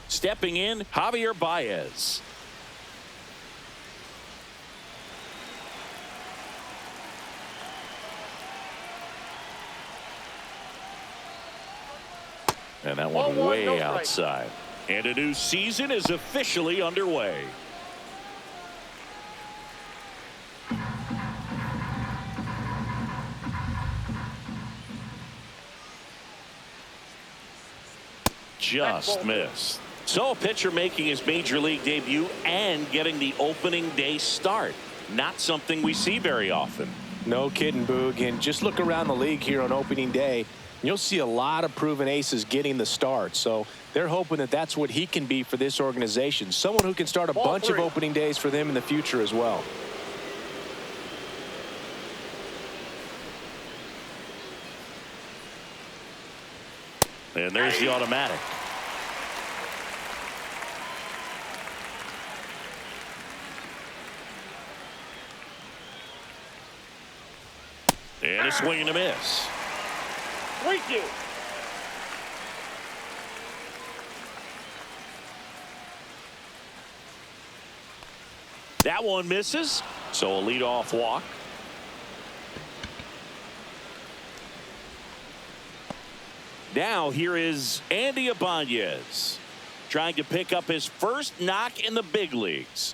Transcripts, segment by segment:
Stepping in, Javier Baez. And that one way outside. And a new season is officially underway. Just missed. So a pitcher making his major league debut and getting the opening day start. Not something we see very often. No kidding, Boog. And just look around the league here on opening day. You'll see a lot of proven aces getting the start. So they're hoping that that's what he can be for this organization. Someone who can start a bunch of opening days for them in the future as well. And there's the automatic. And a swing and a miss. 3-2. That one misses. So a leadoff walk. Now here is Andy Ibanez trying to pick up his first knock in the big leagues.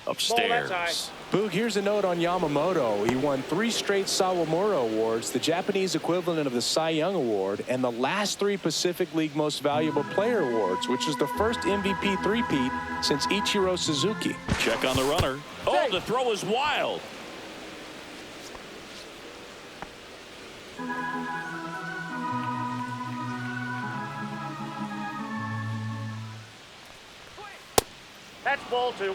Upstairs. Boog, here's a note on Yamamoto. He won 3 straight Sawamura Awards, the Japanese equivalent of the Cy Young Award, and the last 3 Pacific League Most Valuable Player Awards, which is the first MVP three-peat since Ichiro Suzuki. Check on the runner. Oh, the throw is wild. That's ball 2.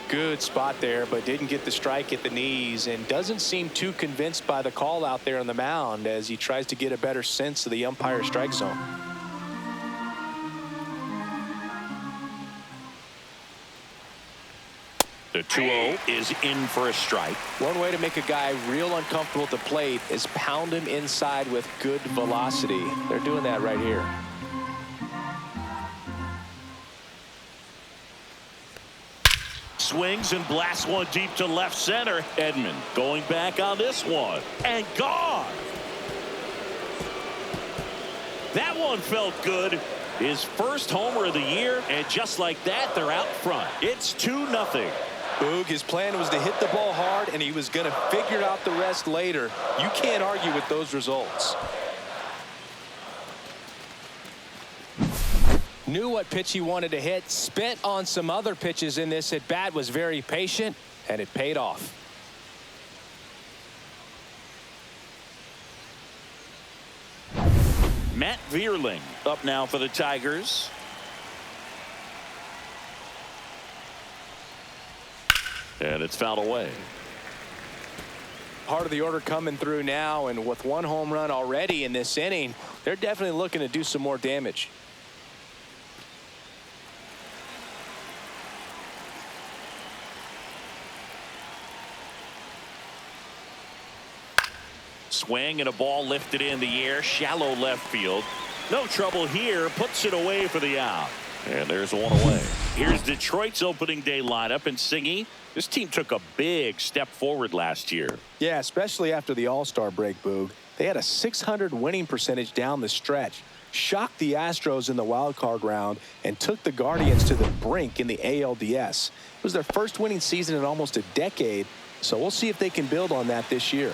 Good spot there, but didn't get the strike at the knees and doesn't seem too convinced by the call out there on the mound as he tries to get a better sense of the umpire strike zone. The 2-0 is in for a strike. One way to make a guy real uncomfortable at the plate is pound him inside with good velocity. They're doing that right here. Swings and blasts one deep to left center. Edman going back on this one. And gone. That one felt good. His first homer of the year. And just like that, they're out front. It's 2-0. Boog, his plan was to hit the ball hard, and he was going to figure out the rest later. You can't argue with those results. Knew what pitch he wanted to hit, spent on some other pitches in this at bat, was very patient, and it paid off. Matt Vierling up now for the Tigers. And it's fouled away. Part of the order coming through now, and with 1 home run already in this inning, they're definitely looking to do some more damage. Swing and a ball lifted in the air, shallow left field. No trouble here, puts it away for the out. And there's one away. Here's Detroit's opening day lineup, and Singy, this team took a big step forward last year. Yeah, especially after the All-Star break, Boog. They had a .600 winning percentage down the stretch, shocked the Astros in the wild card round, and took the Guardians to the brink in the ALDS. It was their first winning season in almost a decade, so we'll see if they can build on that this year.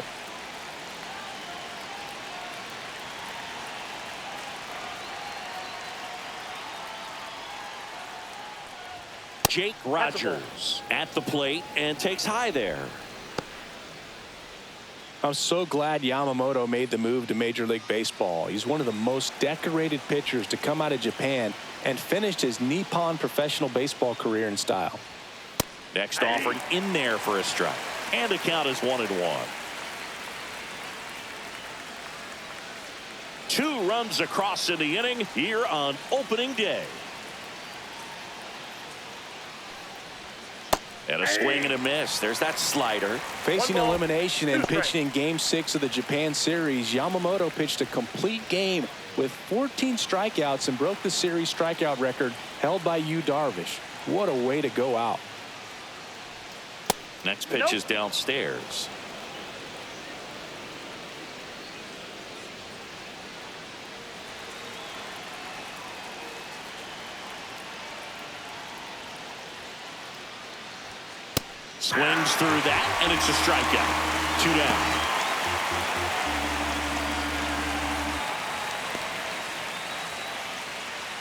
Jake Rogers at the plate and takes high there. I'm so glad Yamamoto made the move to Major League Baseball. He's one of the most decorated pitchers to come out of Japan and finished his Nippon professional baseball career in style. Next offering in there for a strike. And the count is 1-1. 2 runs across in the inning here on opening day. And a swing and a miss. There's that slider. Facing elimination and pitching in Game 6 of the Japan series, Yamamoto pitched a complete game with 14 strikeouts and broke the series strikeout record held by Yu Darvish. What a way to go out. Next pitch is downstairs. Swings through that, and it's a strikeout. 2 down.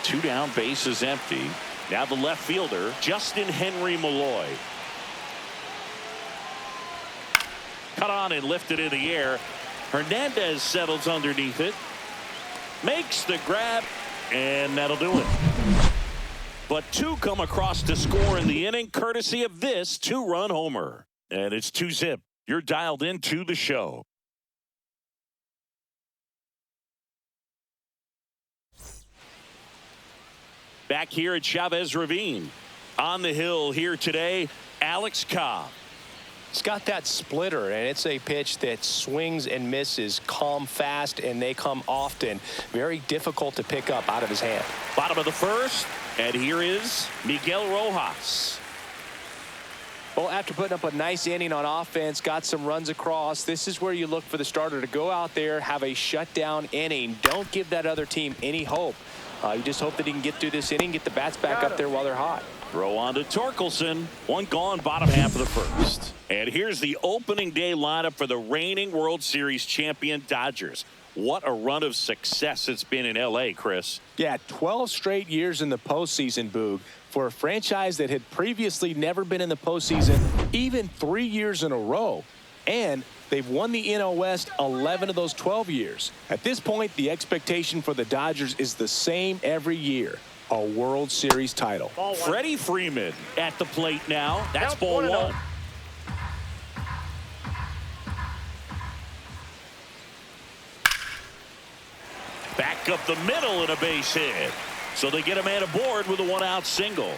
2 down, base is empty. Now the left fielder, Justin Henry Malloy. Cut on and lifted in the air. Hernandez settles underneath it. Makes the grab, and that'll do it. But 2 come across to score in the inning, courtesy of this 2-run homer. And it's 2-zip. You're dialed into the show. Back here at Chavez Ravine. On the hill here today, Alex Cobb. It's got that splitter, and it's a pitch that swings and misses, come fast, and they come often. Very difficult to pick up out of his hand. Bottom of the first, and here is Miguel Rojas. Well, after putting up a nice inning on offense, got some runs across, this is where you look for the starter to go out there, have a shutdown inning. Don't give that other team any hope. You just hope that he can get through this inning, get the bats back up there while they're hot. Throw on to Torkelson. 1 gone, bottom half of the first. And here's the opening day lineup for the reigning World Series champion Dodgers. What a run of success it's been in L.A., Chris. Yeah, 12 straight years in the postseason, Boog. For a franchise that had previously never been in the postseason, even 3 years in a row. And they've won the NL West 11 of those 12 years. At this point, the expectation for the Dodgers is the same every year. A World Series title. Freddie Freeman at the plate now. That's ball 1. Back up the middle and a base hit. So they get a man aboard with a 1-out single.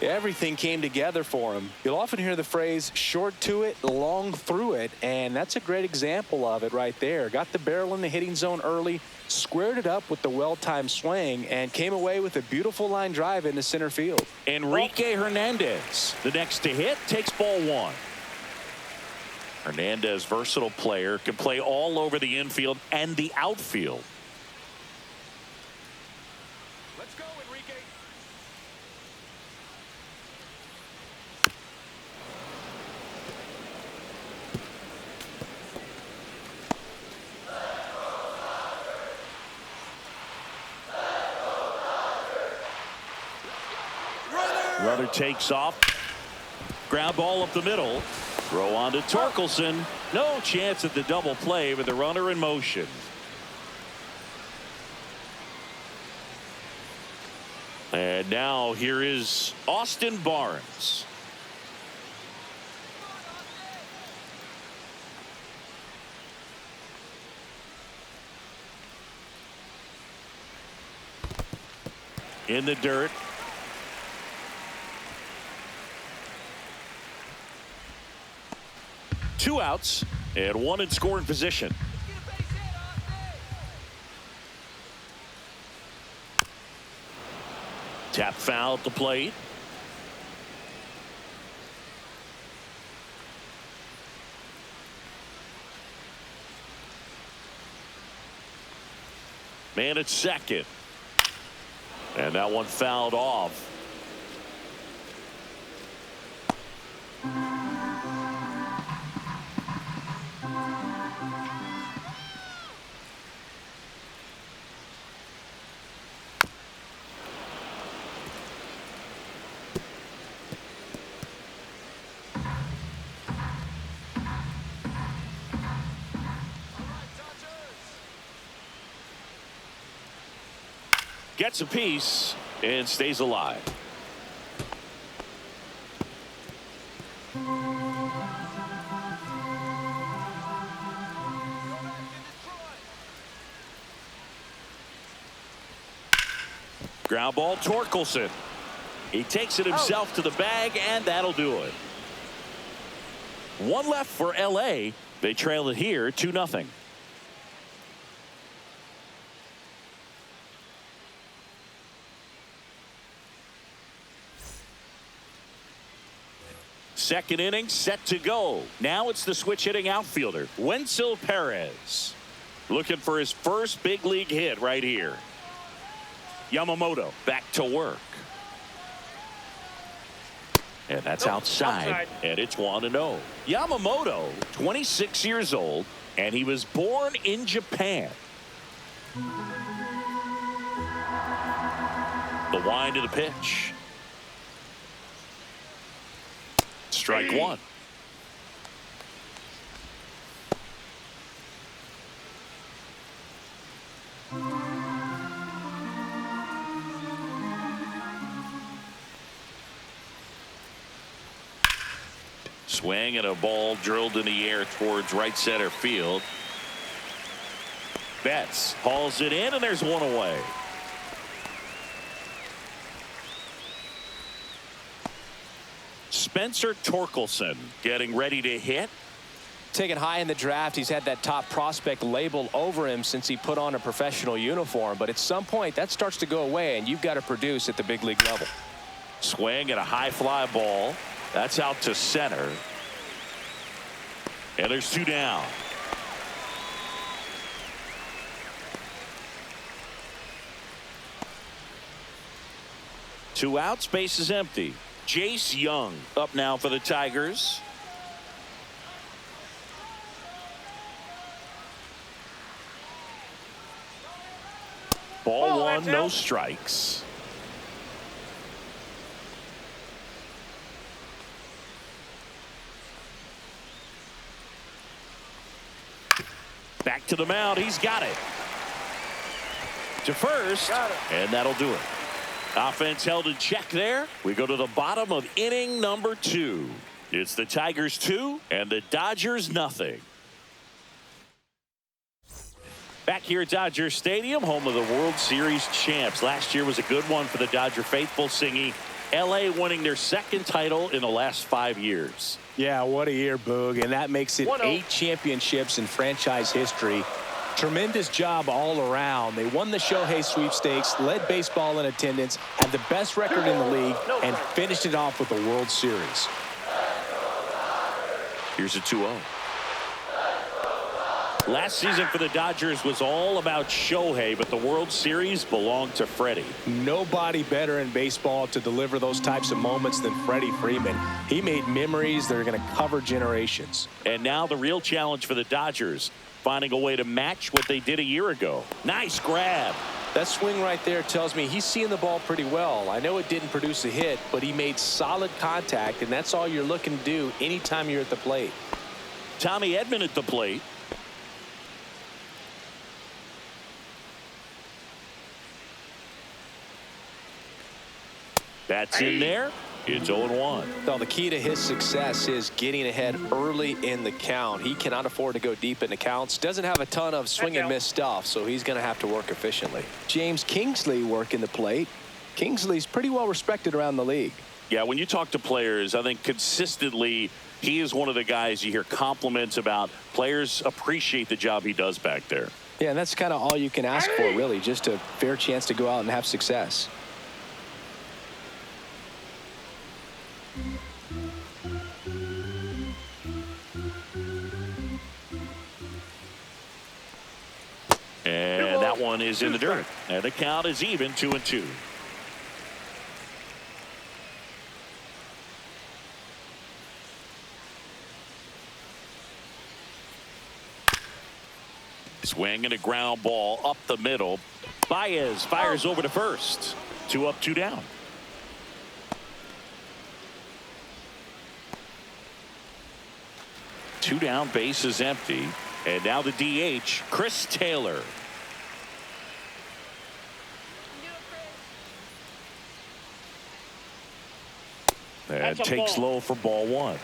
Everything came together for him. You'll often hear the phrase short to it, long through it, and that's a great example of it right there. Got the barrel in the hitting zone early, squared it up with the well-timed swing, and came away with a beautiful line drive into center field. Enrique Hernandez, the next to hit, takes ball 1. Hernandez, versatile player, can play all over the infield and the outfield. Let's go, Enrique. Runner takes off. Ground ball up the middle. Throw on to Torkelson. No chance at the double play with the runner in motion. And now here is Austin Barnes. In the dirt. Two outs and 1 in scoring position. Tap foul at the plate. Man at second. And that one fouled off. Gets a piece and stays alive. Ground ball, Torkelson. He takes it himself to the bag, and that'll do it. One left for L.A. They trail it here 2-0. Second inning set to go. Now it's the switch hitting outfielder, Wenzel Perez. Looking for his first big league hit right here. Yamamoto back to work. And that's outside. And it's 1-0. Yamamoto, 26 years old, and he was born in Japan. The wind of the pitch. Strike one. Swing and a ball drilled in the air towards right center field. Betts hauls it in, and there's one away. Spencer Torkelson getting ready to hit. Taken high in the draft, he's had that top prospect label over him since he put on a professional uniform. But at some point, that starts to go away, and you've got to produce at the big league level. Swing and a high fly ball. That's out to center. And there's two down. Two outs, base is empty. Jace Young up now for the Tigers. Ball one, no strikes. Back to the mound. He's got it. To first. And that'll do it. Offense held in check there. We go to the bottom of inning number 2. It's the Tigers 2 and the Dodgers nothing. Back here at Dodger Stadium, home of the World Series champs. Last year was a good one for the Dodger faithful, Singy. L.A. winning their second title in the last 5 years. Yeah, what a year, Boog. And that makes it 8 championships in franchise history. Tremendous job all around. They won the Shohei sweepstakes, led baseball in attendance, had the best record in the league, and finished it off with the World Series. Here's a 2-0. Last season for the Dodgers was all about Shohei, but the World Series belonged to Freddie. Nobody better in baseball to deliver those types of moments than Freddie Freeman. He made memories that are going to cover generations. And now the real challenge for the Dodgers, finding a way to match what they did a year ago. Nice grab. That swing right there tells me he's seeing the ball pretty well. I know it didn't produce a hit, but he made solid contact, and that's all you're looking to do anytime you're at the plate. Tommy Edman at the plate. That's in there. It's 0-1. Well, the key to his success is getting ahead early in the count. He cannot afford to go deep in the counts. Doesn't have a ton of swing and miss stuff, so he's going to have to work efficiently. James Kingsley working the plate. Kingsley's pretty well respected around the league. Yeah, when you talk to players, I think consistently he is one of the guys you hear compliments about. Players appreciate the job he does back there. Yeah, and that's kind of all you can ask for, really, just a fair chance to go out and have success. And that one is in the dirt. And the count is even, 2-2. Swing and a ground ball up the middle. Baez fires over to first. 2 up, 2 down. Two down, base is empty. And now the DH, Chris Taylor. And takes low for ball one.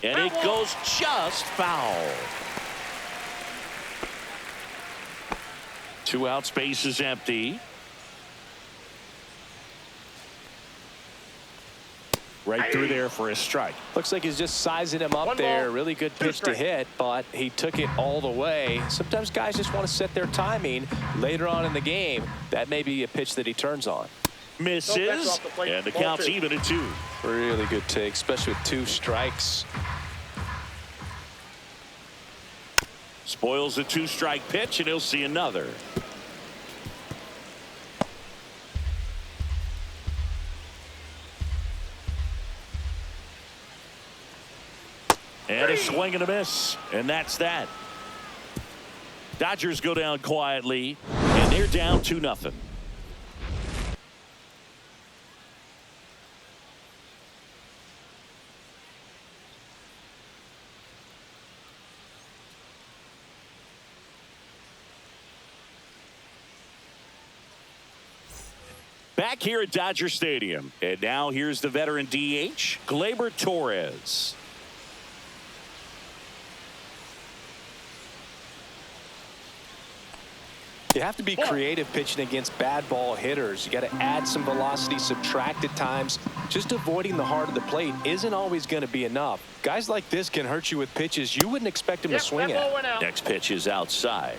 And it goes just foul. 2 out, space is empty. Right through there for a strike. Looks like he's just sizing him up there. Really good pitch to hit, but he took it all the way. Sometimes guys just want to set their timing later on in the game. That may be a pitch that he turns on. Misses, and the count's even at 2. Really good take, especially with 2 strikes. Spoils the 2-strike pitch, and he'll see another. And a swing and a miss, and that's that. Dodgers go down quietly, and they're down 2-0. Back here at Dodger Stadium, and now here's the veteran DH, Gleyber Torres. You have to be creative pitching against bad ball hitters. You got to add some velocity, subtract at times. Just avoiding the heart of the plate isn't always going to be enough. Guys like this can hurt you with pitches you wouldn't expect him to swing at. Next pitch is outside.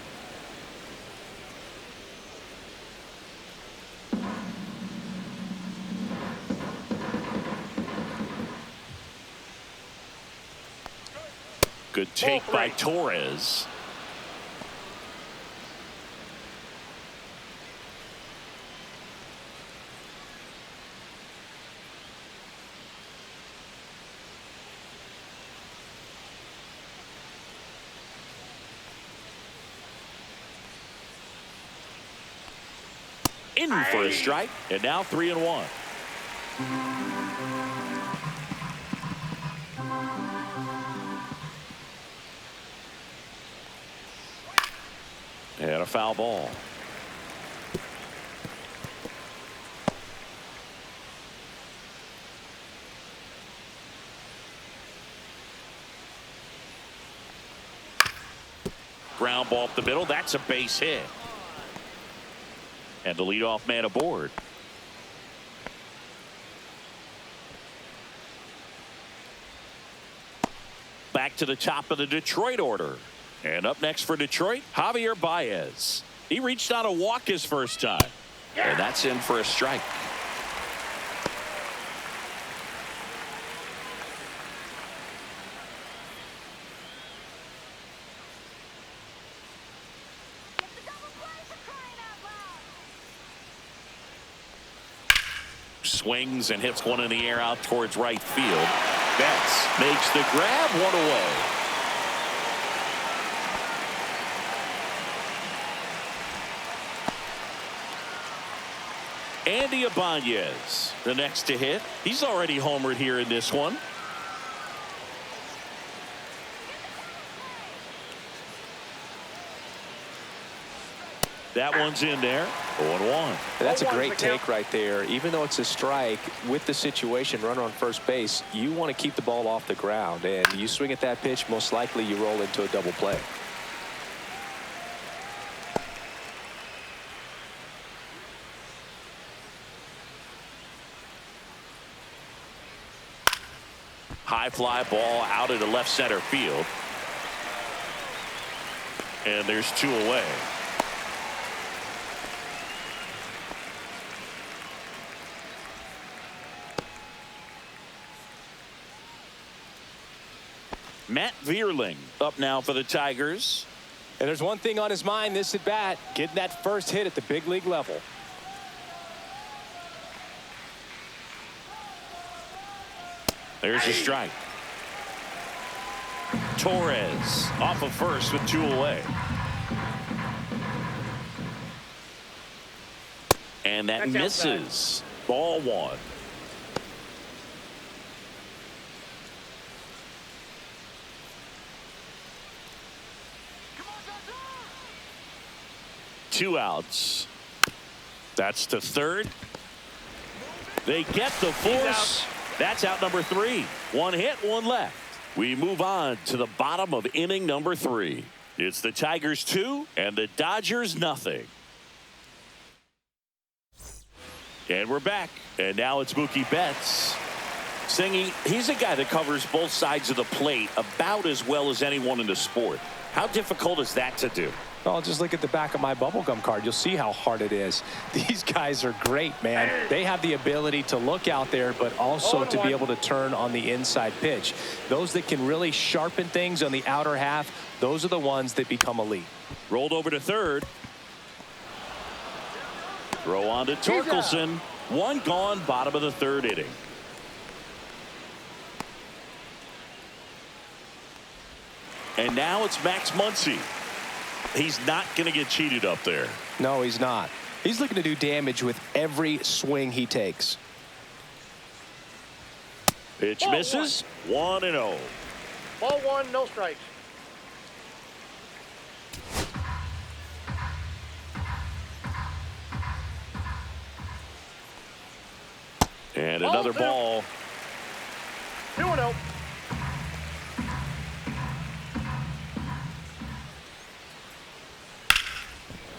Good take by Torres. In for a strike, and now 3-1. And a foul ball. Ground ball up the middle. That's a base hit. And the leadoff man aboard. Back to the top of the Detroit order. And up next for Detroit, Javier Baez. He reached on a walk his first time. And that's in for a strike. Swings and hits one in the air out towards right field. Betts makes the grab, one away. Andy Ibanez, the next to hit. He's already homered here in this one. That one's in there. 0-1. That's a great take right there. Even though it's a strike, with the situation, runner on first base, you want to keep the ball off the ground. And you swing at that pitch, most likely you roll into a double play. High fly ball out into left center field. And there's 2 away. Matt Vierling up now for the Tigers. And there's one thing on his mind this at bat, getting that first hit at the big league level. There's a strike. Torres off of first with 2 away. And that misses. Ball 1. Two outs. That's to third. They get the force. That's out number 3. 1 hit, 1 left. We move on to the bottom of inning number 3. It's the Tigers 2 and the Dodgers nothing. And we're back. And now it's Mookie Betts. Singy, he's a guy that covers both sides of the plate about as well as anyone in the sport. How difficult is that to do? Well, just look at the back of my bubblegum card. You'll see how hard it is. These guys are great, man. They have the ability to look out there, but also to be able to turn on the inside pitch. Those that can really sharpen things on the outer half, those are the ones that become elite. Rolled over to third. Throw on to Torkelson. One gone, bottom of the third inning. And now it's Max Muncy. He's not going to get cheated up there. No, he's not. He's looking to do damage with every swing he takes. Pitch misses. 1-0. Ball one, no strikes. And another ball. 2-0.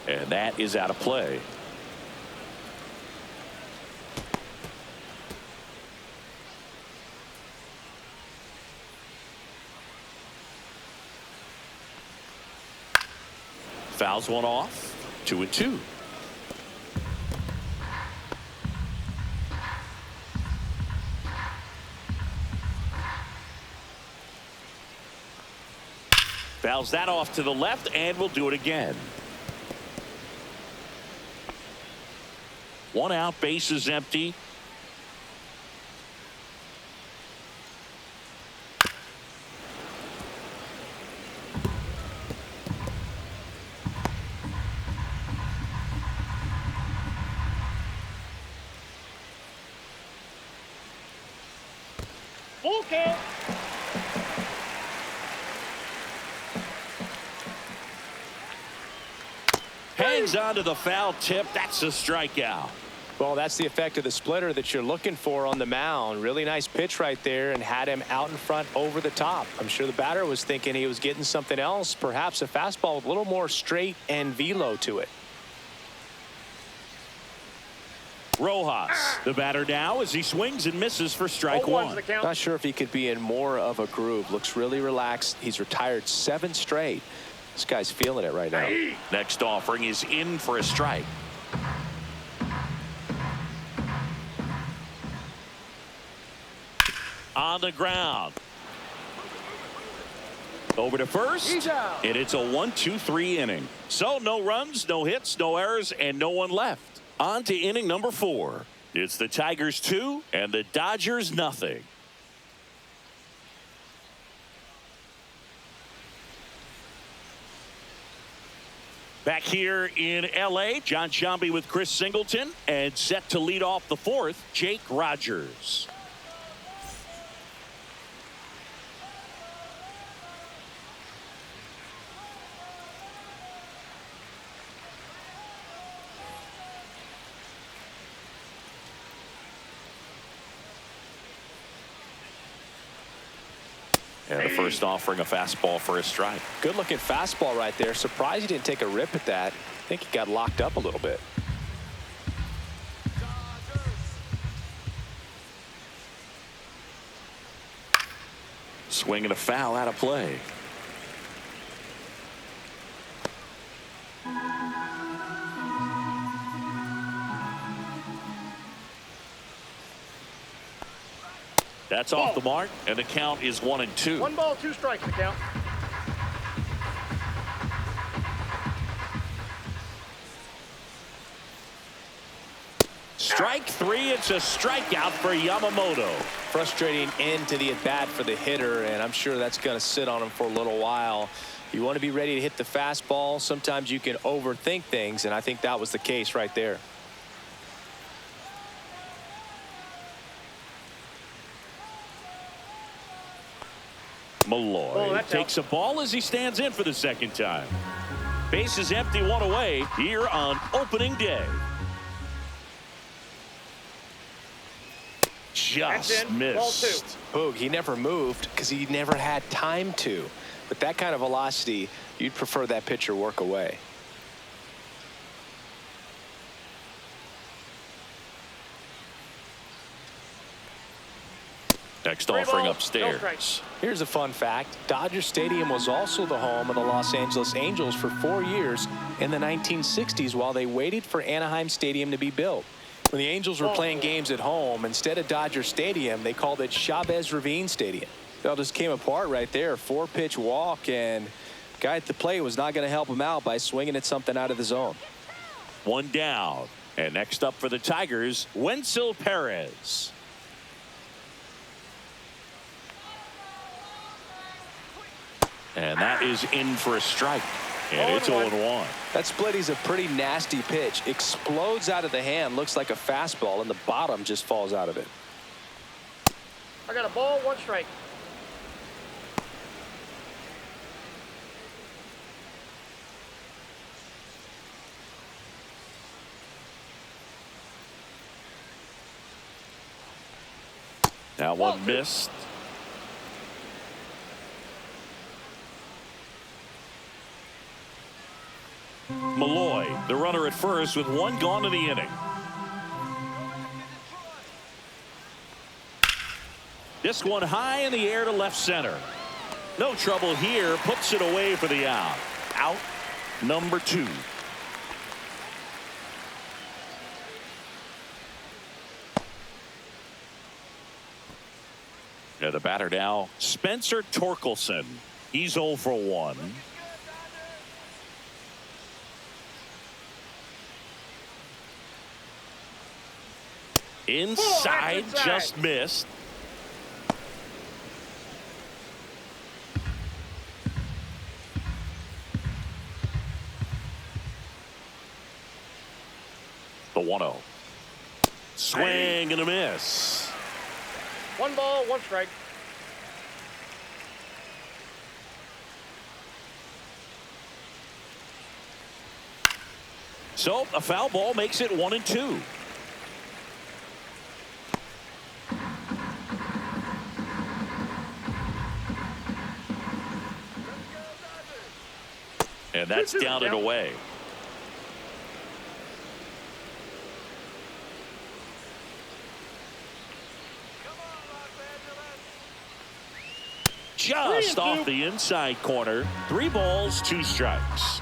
And that is out of play. Fouls one off. 2-2. Fouls that off to the left, and we'll do it again. One out, base is empty. Full count. Hangs on to the foul tip. That's a strikeout. Well, that's the effect of the splitter that you're looking for on the mound. Really nice pitch right there and had him out in front over the top. I'm sure the batter was thinking he was getting something else, perhaps a fastball with a little more straight and velo to it. Rojas, the batter now as he swings and misses for strike one. Not sure if he could be in more of a groove. Looks really relaxed. He's retired 7 straight. This guy's feeling it right now. Next offering is in for a strike. On the ground. Over to first. And it's a 1-2-3 inning. So no runs, no hits, no errors, and no one left. On to inning number 4. It's the Tigers 2 and the Dodgers nothing. Back here in L.A., John Sciambi with Chris Singleton, and set to lead off the 4th, Jake Rogers. And the first offering a fastball for a strike. Good looking fastball right there. Surprised he didn't take a rip at that. I think he got locked up a little bit. Swing and a foul out of play. That's off the mark, and the count is 1-2. 1 ball, 2 strikes the count. Strike 3. It's a strikeout for Yamamoto. Frustrating end to the at bat for the hitter, and I'm sure that's going to sit on him for a little while. You want to be ready to hit the fastball. Sometimes you can overthink things, and I think that was the case right there. Malloy takes a ball as he stands in for the second time. Base is empty, 1 away here on opening day. Just missed. Boog, he never moved because he never had time to. With that kind of velocity, you'd prefer that pitcher work away. Next 3 offering balls, no upstairs. strikes. Here's a fun fact. Dodger Stadium was also the home of the Los Angeles Angels for 4 years in the 1960s while they waited for Anaheim Stadium to be built. When the Angels were playing games at home, instead of Dodger Stadium, they called it Chavez Ravine Stadium. It all just came apart right there. 4-pitch walk, and guy at the plate was not going to help him out by swinging at something out of the zone. 1 down. And next up for the Tigers, Wenzel Perez. And that is in for a strike. And it's 0-1. That splitty's a pretty nasty pitch. Explodes out of the hand, looks like a fastball, and the bottom just falls out of it. I got a ball, 1 strike. Now 1 missed. Malloy, the runner at first with 1 gone in the inning. This one high in the air to left center. No trouble here. Puts it away for the out. Out number 2. And the batter now, Spencer Torkelson. He's 0 for 1. Inside, just missed. The 1-0. Swing and a miss. 1 ball, 1 strike. So a foul ball makes it 1-2. And that's down and away. Just off the inside corner. 3 balls, 2 strikes.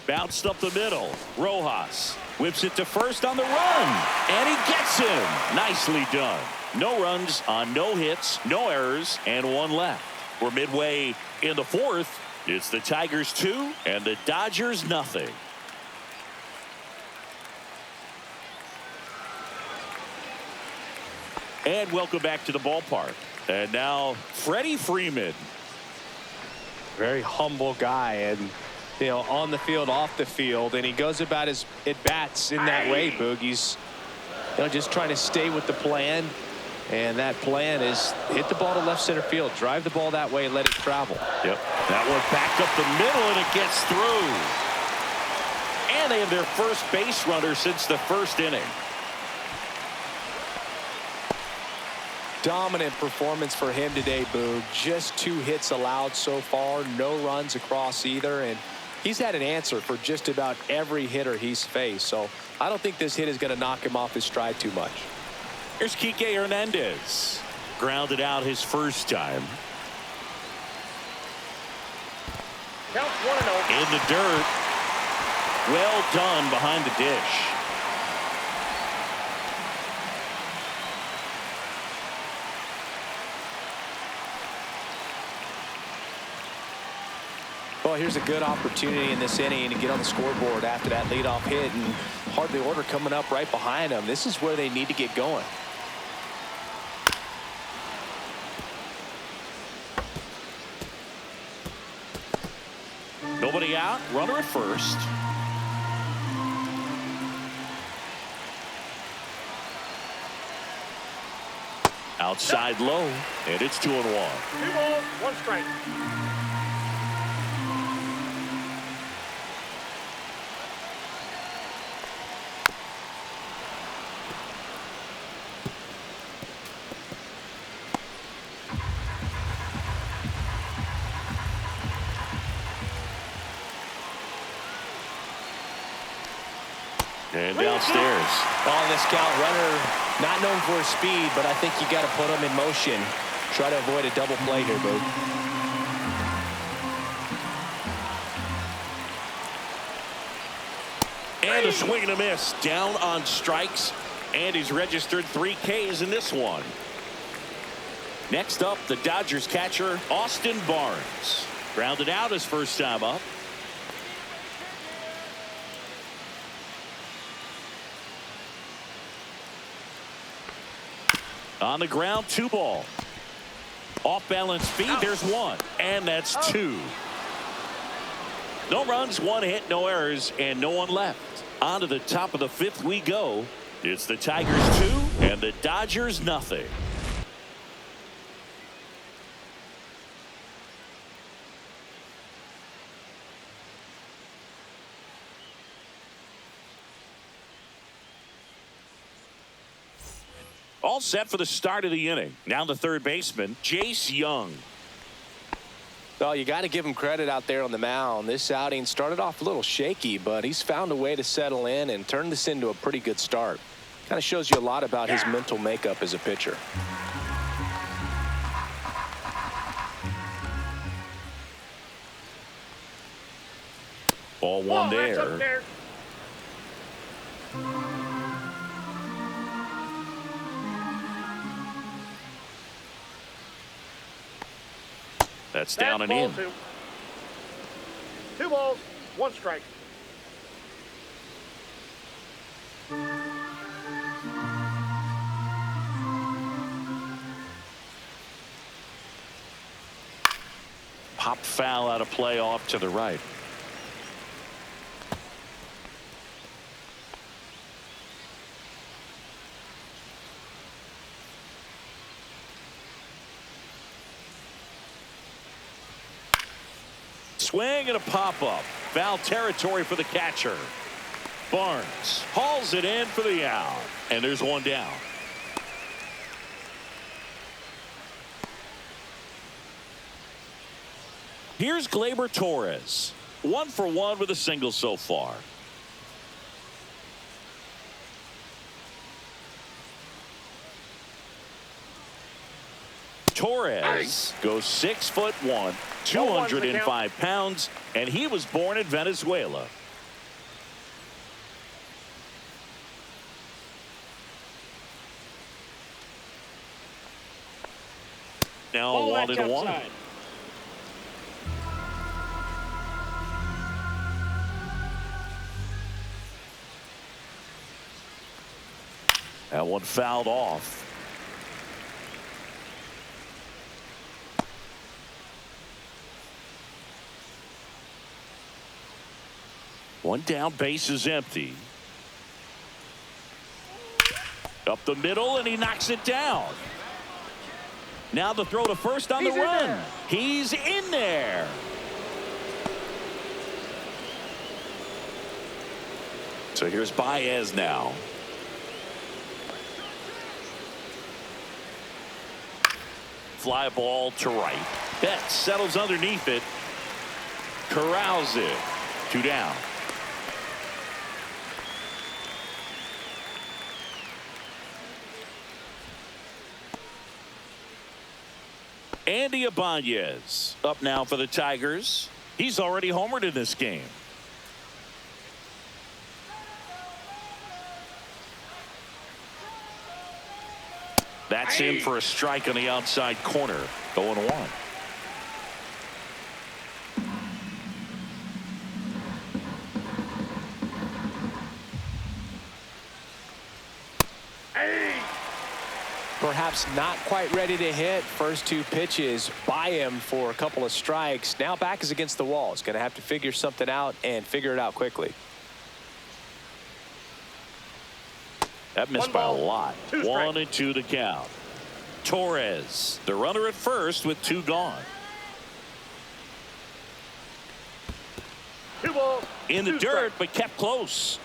Bounced up the middle. Rojas whips it to first on the run. And he gets him. Nicely done. No runs on no hits, no errors, and 1 left. We're midway in the 4th. It's the Tigers 2 and the Dodgers nothing. And welcome back to the ballpark. And now Freddie Freeman. Very humble guy, and you know, on the field, off the field, and he goes about his at-bats in that way, Boog. He's just trying to stay with the plan, and that plan is hit the ball to left center field, drive the ball that way, and let it travel. Yep, that one backed up the middle, and it gets through. And they have their first base runner since the 1st inning. Dominant performance for him today, Boog. Just 2 hits allowed so far, no runs across either, and he's had an answer for just about every hitter he's faced. So I don't think this hit is going to knock him off his stride too much. Here's Kike Hernandez. Grounded out his first time. Count 1-0. In the dirt. Well done behind the dish. Well, here's a good opportunity in this inning to get on the scoreboard after that leadoff hit, and hardly order coming up right behind them. This is where they need to get going. Nobody out. Runner at first. Outside low, and it's 2-1. 2 balls, 1 strike. And downstairs. On this count, runner not known for his speed, but I think you got to put him in motion. Try to avoid a double play here, Boog. And a swing and a miss. Down on strikes. And he's registered 3 Ks in this one. Next up, the Dodgers catcher, Austin Barnes. Grounded out his first time up. On the ground, 2 ball. Off balance speed, there's 1. And that's 2. No runs, 1 hit, no errors, and no one left. On to the top of the 5th we go. It's the Tigers 2 and the Dodgers nothing. All set for the start of the inning. Now the third baseman, Jace Young. Well, you got to give him credit out there on the mound. This outing started off a little shaky, but he's found a way to settle in and turn this into a pretty good start. Kind of shows you a lot about his mental makeup as a pitcher. Ball 1 there. That's down and in. 2 balls, 1 strike. Pop foul out of play off to the right. Swing and a pop-up. Foul territory for the catcher. Barnes hauls it in for the out. And there's 1 down. Here's Gleyber Torres. 1 for 1 with a single so far. Torres goes 6'1", 205 pounds, and he was born in Venezuela. Now 1-1. That one fouled off. One down, base is empty. Up the middle, and he knocks it down. Now the throw to first on the run. He's in there. So here's Baez now. Fly ball to right. Betts settles underneath it. Corrals it. 2 down. Andy Ibanez up now for the Tigers. He's already homered in this game. That's in for a strike on the outside corner. 0-1. Perhaps not quite ready to hit. First 2 pitches by him for a couple of strikes. Now back is against the wall. He's going to have to figure something out and figure it out quickly. That missed by a lot. 1-2 the count. Torres, the runner at first with 2 gone. 2 balls. In the dirt, but kept close.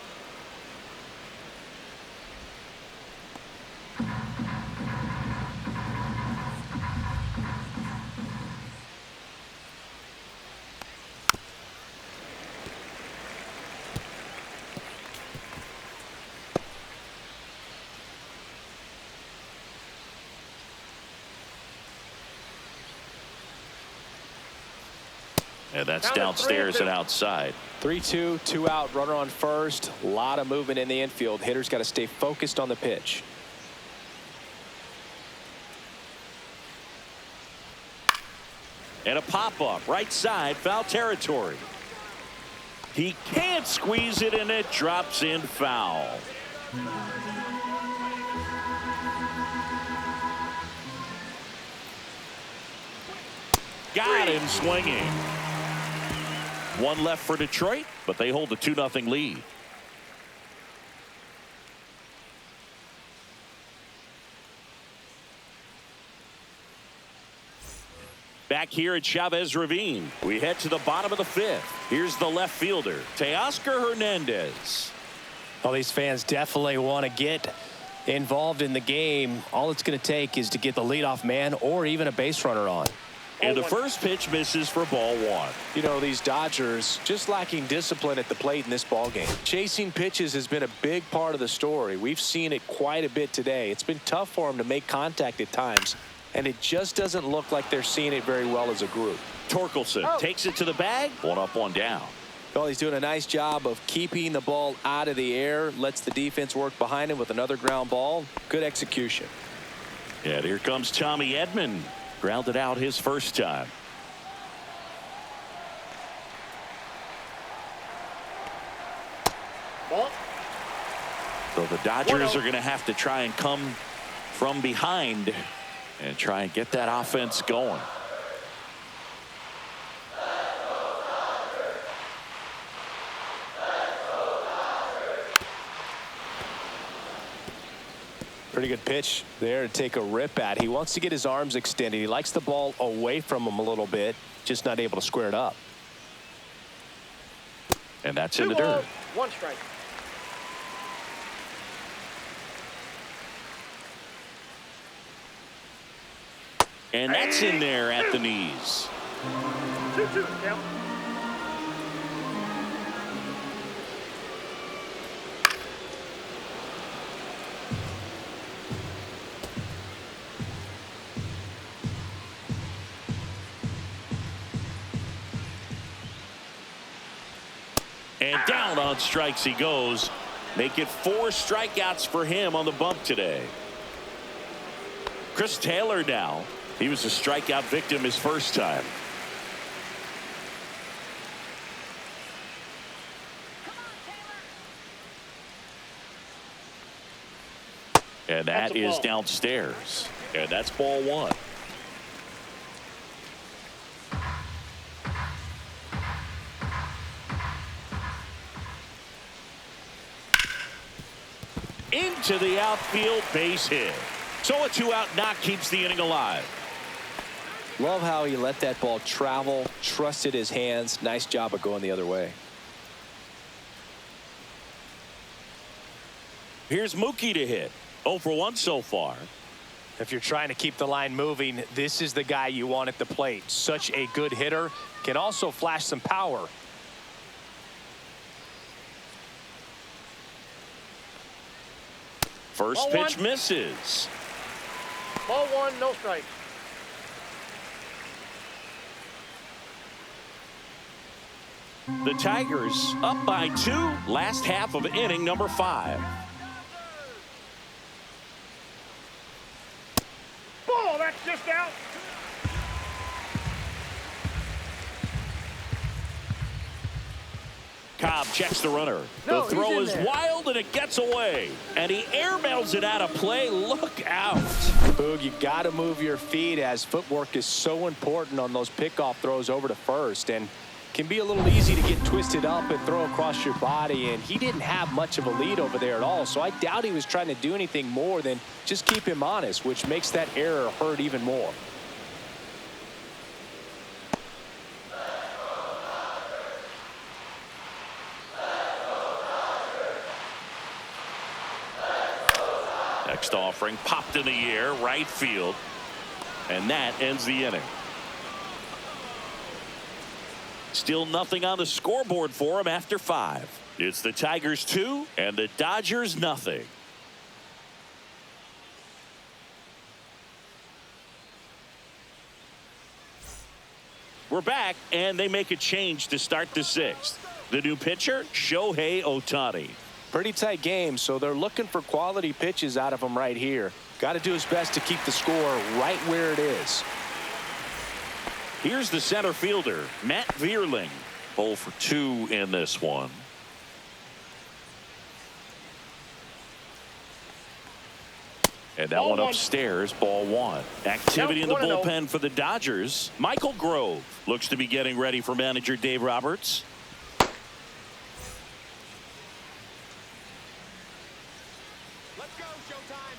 And that's Down to downstairs 3-2. and outside. 3-2, 2 out, runner on first. A lot of movement in the infield. Hitters got to stay focused on the pitch. And a pop-up right side, foul territory. He can't squeeze it, and it drops in foul. Got him swinging. One left for Detroit, but they hold a 2-0 lead. Back here at Chavez Ravine, we head to the bottom of the 5th. Here's the left fielder, Teoscar Hernandez. Well, these fans definitely want to get involved in the game. All it's going to take is to get the leadoff man or even a base runner on. And the first pitch misses for ball 1. You know, these Dodgers just lacking discipline at the plate in this ball game. Chasing pitches has been a big part of the story. We've seen it quite a bit today. It's been tough for them to make contact at times, and it just doesn't look like they're seeing it very well as a group. Torkelson takes it to the bag. 1 up, 1 down. Well, he's doing a nice job of keeping the ball out of the air, lets the defense work behind him with another ground ball. Good execution. And here comes Tommy Edman. Grounded out his first time. Ball. So the Dodgers are going to have to try and come from behind and try and get that offense going. Pretty good pitch there to take a rip at. He wants to get his arms extended. He likes the ball away from him a little bit, just not able to square it up. And that's 2 in the balls, dirt. 1 strike. And that's in there at the knees. 2-2 count. And down on strikes he goes. Make it 4 strikeouts for him on the bump today. Chris Taylor now. He was a strikeout victim his first time. And that is ball. downstairs. And that's ball 1. Into the outfield, base hit. So a 2-out knock keeps the inning alive. Love how he let that ball travel, trusted his hands. Nice job of going the other way. Here's Mookie to hit. 0 for 1 so far. If you're trying to keep the line moving, this is the guy you want at the plate. Such a good hitter. Can also flash some power. First Ball pitch 1. misses. Ball 1, no strike. The Tigers up by 2. Last half of inning number 5. Ball, that's just out. Cobb checks the runner. No, The throw he's is in there. wild and it gets away. And he airmails it out of play. Look out. Boog, you got to move your feet as footwork is so important on those pickoff throws over to first, and can be a little easy to get twisted up and throw across your body, and he didn't have much of a lead over there at all, so I doubt he was trying to do anything more than just keep him honest, which makes that error hurt even more. Next offering popped in the air, right field. And that ends the inning. Still nothing on the scoreboard for him after 5. It's the Tigers 2 and the Dodgers nothing. We're back, and they make a change to start the sixth. The new pitcher, Shohei Ohtani. Pretty tight game, so they're looking for quality pitches out of him right here. Got to do his best to keep the score right where it is. Here's the center fielder, Matt Vierling. 0 for 2 in this one. And that one upstairs, ball 1. Activity in the bullpen for the Dodgers. Michael Grove looks to be getting ready for manager Dave Roberts. Let's go, showtime.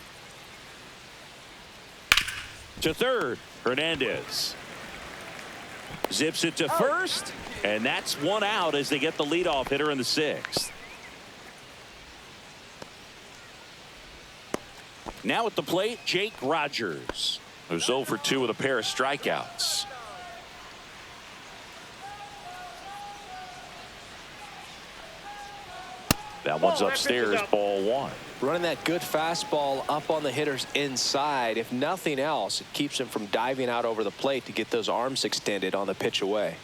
To third, Hernandez. Zips it to first, and that's one out as they get the leadoff hitter in the sixth. Now at the plate, Jake Rogers, who's 0 for 2 with a pair of strikeouts. That one's upstairs, ball 1. Running that good fastball up on the hitter's inside. If nothing else, it keeps him from diving out over the plate to get those arms extended on the pitch away.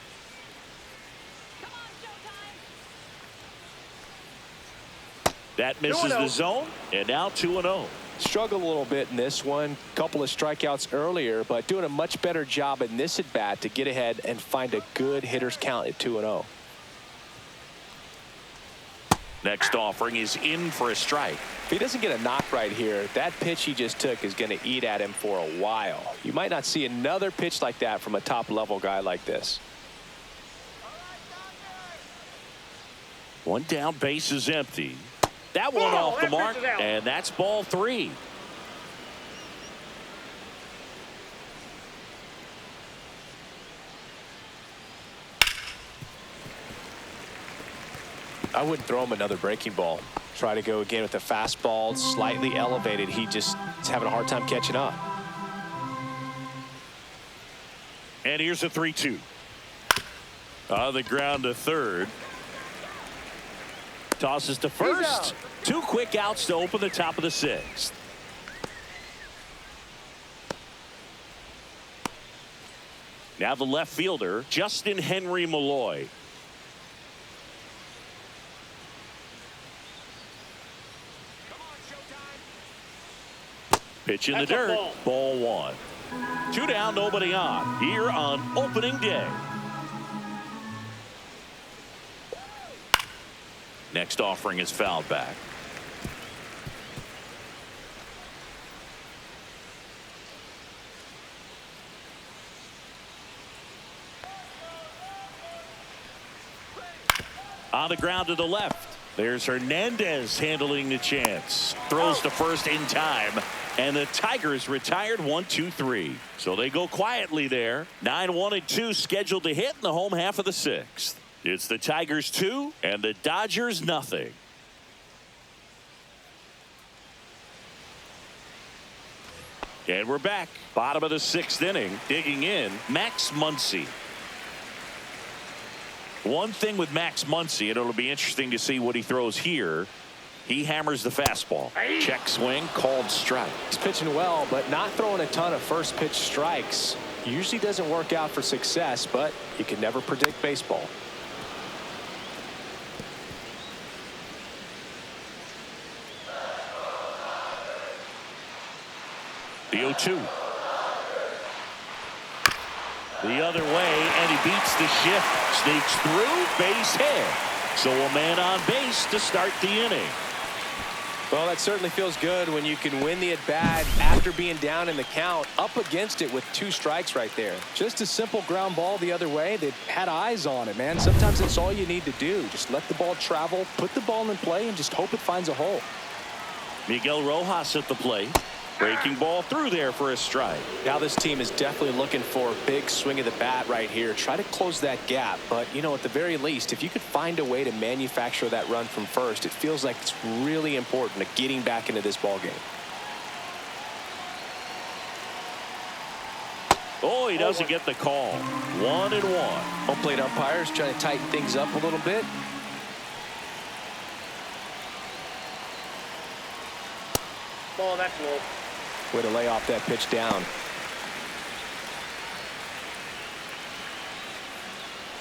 That misses the zone, and now 2-0. Struggled a little bit in this one. Couple of strikeouts earlier, but doing a much better job in this at bat to get ahead and find a good hitter's count at 2-0. Next offering is in for a strike. If he doesn't get a knock right here, that pitch he just took is going to eat at him for a while. You might not see another pitch like that from a top-level guy like this. One down, base is empty. That one off the mark, and that's ball 3. I wouldn't throw him another breaking ball. Try to go again with the fastball, slightly elevated. He just is having a hard time catching up. And here's a 3-2. On the ground to third. Tosses to first. 2 quick outs to open the top of the sixth. Now the left fielder, Justin Henry Malloy. Pitch in the dirt. Ball 1. 2 down, nobody on. Here on opening day. Next offering is fouled back. On the ground to the left. There's Hernandez handling the chance. Throws to first in time. And the Tigers retired 1-2-3. So they go quietly there. 9-1-2 scheduled to hit in the home half of the sixth. It's the Tigers 2 and the Dodgers nothing. And we're back. Bottom of the sixth inning. Digging in, Max Muncy. One thing with Max Muncy, and it'll be interesting to see what he throws here. He hammers the fastball. Check swing, called strike. He's pitching well, but not throwing a ton of first pitch strikes. Usually doesn't work out for success, but you can never predict baseball. The 0-2. The other way, and he beats the shift. Sneaks through, base hit. So a man on base to start the inning. Well, that certainly feels good when you can win the at-bat after being down in the count, up against it with 2 strikes right there. Just a simple ground ball the other way. They had eyes on it, man. Sometimes that's all you need to do. Just let the ball travel, put the ball in play, and just hope it finds a hole. Miguel Rojas at the plate. Breaking ball through there for a strike. Now this team is definitely looking for a big swing of the bat right here. Try to close that gap. But, you know, at the very least, if you could find a way to manufacture that run from first, it feels like it's really important to getting back into this ball game. Oh, he doesn't get the call. 1-1. Home plate umpires trying to tighten things up a little bit. Ball, that's low. Way to lay off that pitch down.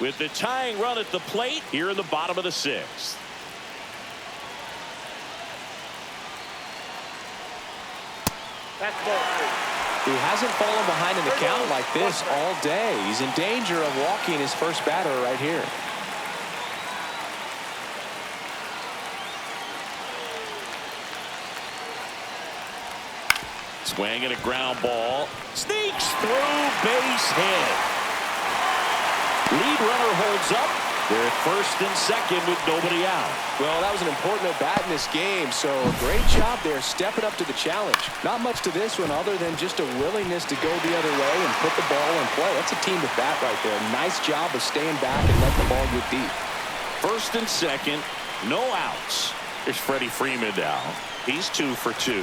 with the tying run at the plate here in the bottom of the 6th. That's ball 3. He hasn't fallen behind in the count like this all day. He's in danger of walking his first batter right here. Swing and a ground ball. Sneaks through, base hit. Lead runner holds up. They're at first and second with nobody out. Well, that was an important at bat in this game, so great job there stepping up to the challenge. Not much to this one other than just a willingness to go the other way and put the ball in play. That's a team at bat right there. Nice job of staying back and letting the ball get deep. First and second, no outs. Here's Freddie Freeman now. He's 2 for 2.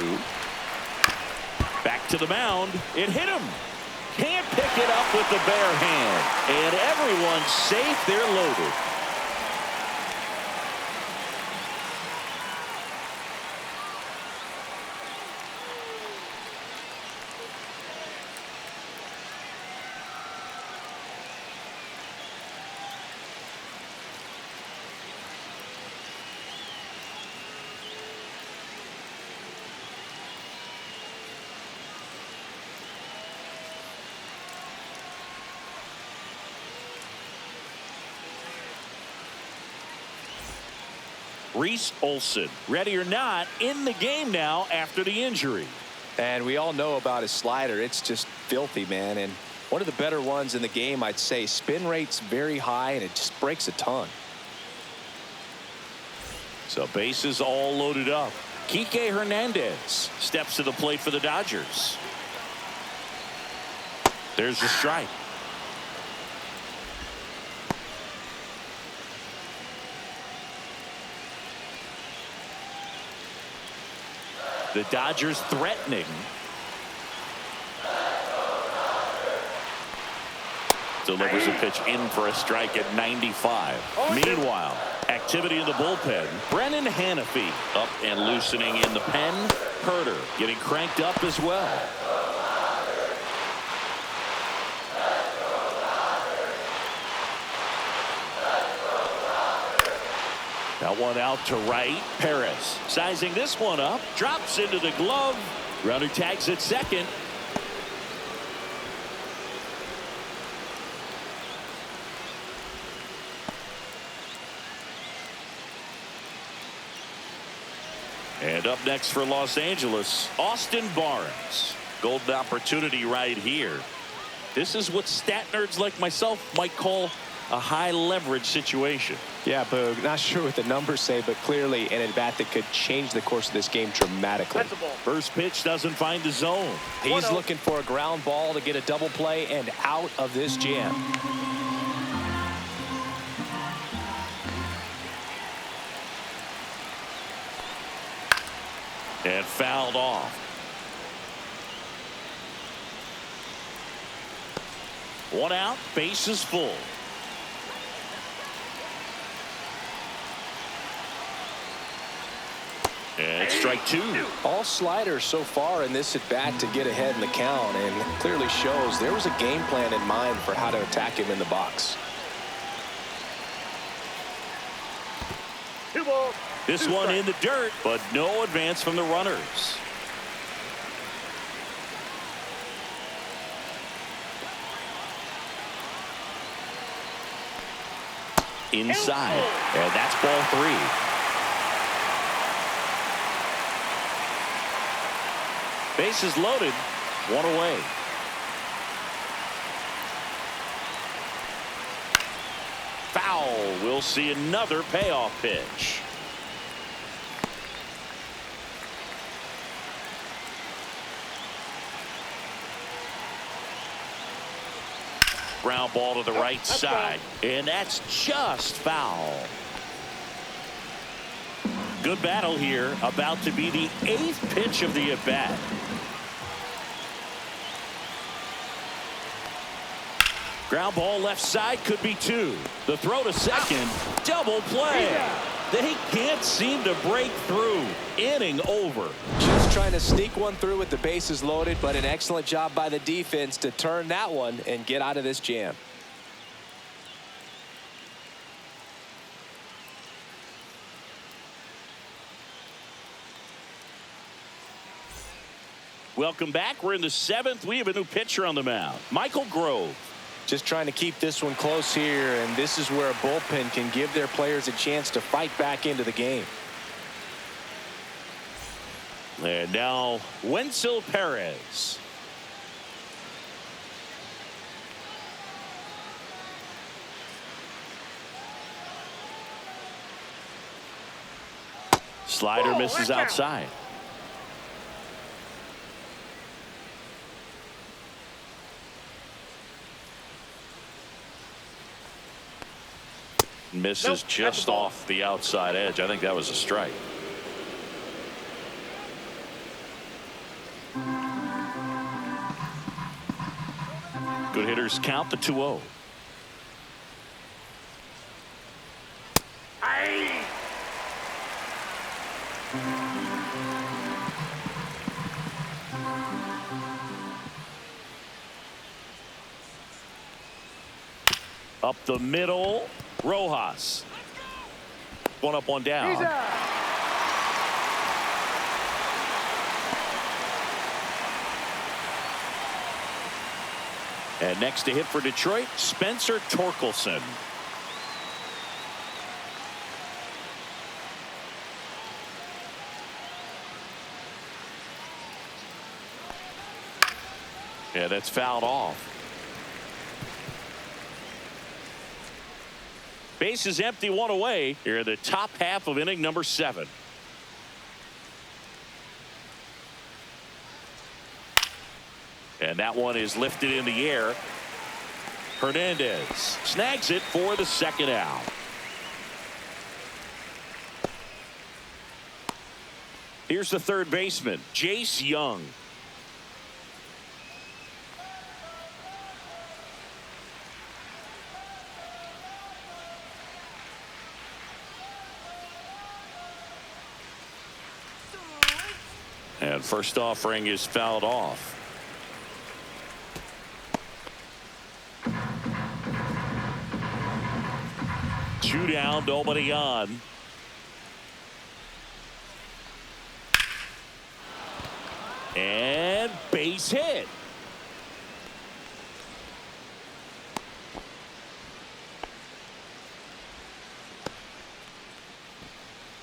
Back to the mound. It hit him. Can't pick it up with the bare hand. And everyone's safe. They're loaded. Reese Olson, ready or not, in the game now after the injury. And we all know about his slider. It's just filthy, man. And one of the better ones in the game, I'd say. Spin rate's very high, and it just breaks a ton. So bases all loaded up. Kike Hernandez steps to the plate for the Dodgers. There's the strike. The Dodgers threatening. Delivers a pitch in for a strike at 95. Meanwhile, activity in the bullpen. Brennan Hanafy up and loosening in the pen. Herter getting cranked up as well. That one out to right. Perez sizing this one up. Drops into the glove. Runner tags at second. And up next for Los Angeles, Austin Barnes. Golden opportunity right here. This is what stat nerds like myself might call a high leverage situation. Yeah, Boog, not sure what the numbers say, but clearly an at-bat that could change the course of this game dramatically. That's a ball. First pitch doesn't find the zone. He's looking for a ground ball to get a double play and out of this jam. And fouled off. One out, bases full. And strike 2. All sliders so far in this at bat to get ahead in the count, and clearly shows there was a game plan in mind for how to attack him in the box. 2 balls. This one in the dirt, but no advance from the runners. Inside, and that's ball 3. Bases loaded, one away. Foul. We'll see another payoff pitch. Ground ball to the right side, and that's just foul. Good battle here, about to be the 8th pitch of the at-bat. Ground ball left side, could be 2. The throw to second, double play. They can't seem to break through. Inning over. Just trying to sneak one through with the bases loaded, but an excellent job by the defense to turn that one and get out of this jam. Welcome back. We're in the 7th. We have a new pitcher on the mound, Michael Grove. Just trying to keep this one close here, and this is where a bullpen can give their players a chance to fight back into the game. And now Wenzel Perez. Slider misses outside. Misses just off the outside edge. I think that was a strike. Good hitters count the 2-0. Up the middle, Rojas. One up, one down. And next to hit for Detroit, Spencer Torkelson. Yeah, that's fouled off. Base is empty, one away. Here in the top half of inning number 7. And that one is lifted in the air. Hernandez snags it for the second out. Here's the third baseman, Jace Young. And first offering is fouled off. Two down, nobody on. And base hit.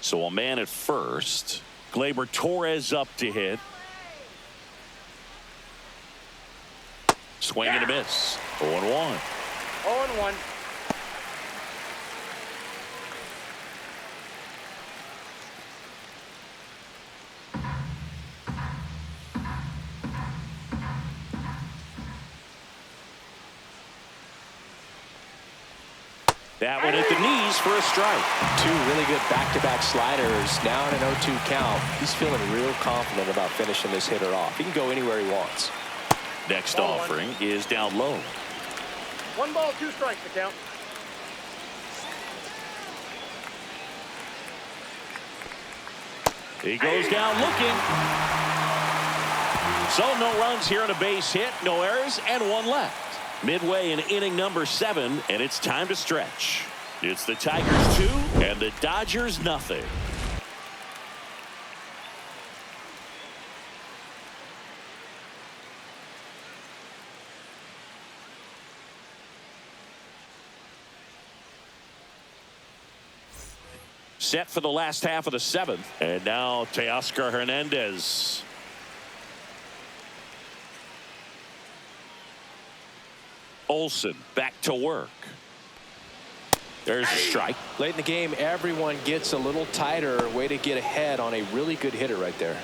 So a man at first. Gleyber Torres up to hit. Swing and a miss. 0-1. 0-1. That one at the knees for a strike. Two really good back-to-back sliders. Now in an 0-2 count. He's feeling real confident about finishing this hitter off. He can go anywhere he wants. Next offering is down low. 1 ball, 2 strikes to count. He goes down looking. So no runs here on a base hit, no errors, and 1 left. Midway in inning number 7, and it's time to stretch. It's the Tigers 2 and the Dodgers nothing. Set for the last half of the 7th. And now Teoscar Hernandez. Olsen back to work. There's a strike. Late in the game, everyone gets a little tighter. Way to get ahead on a really good hitter right there.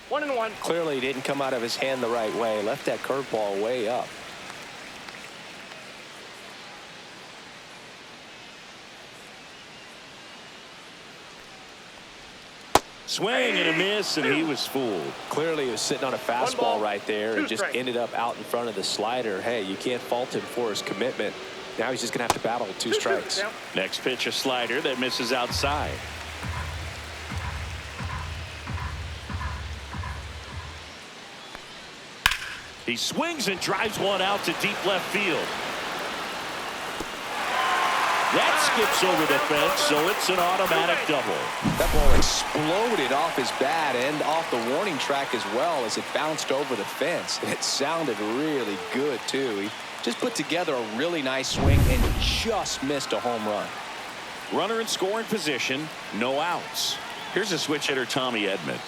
One and one. Clearly didn't come out of his hand the right way. Left that curveball way up. Swing and a miss, and he was fooled. Clearly he was sitting on a fastball right there and just ended up out in front of the slider. Hey, you can't fault him for his commitment. Now he's just going to have to battle with 2 strikes. Next pitch, a slider that misses outside. He swings and drives one out to deep left field. That skips over the fence, so it's an automatic double. That ball exploded off his bat and off the warning track as well as it bounced over the fence. And it sounded really good, too. He just put together a really nice swing and just missed a home run. Runner in scoring position, no outs. Here's a switch hitter, Tommy Edman.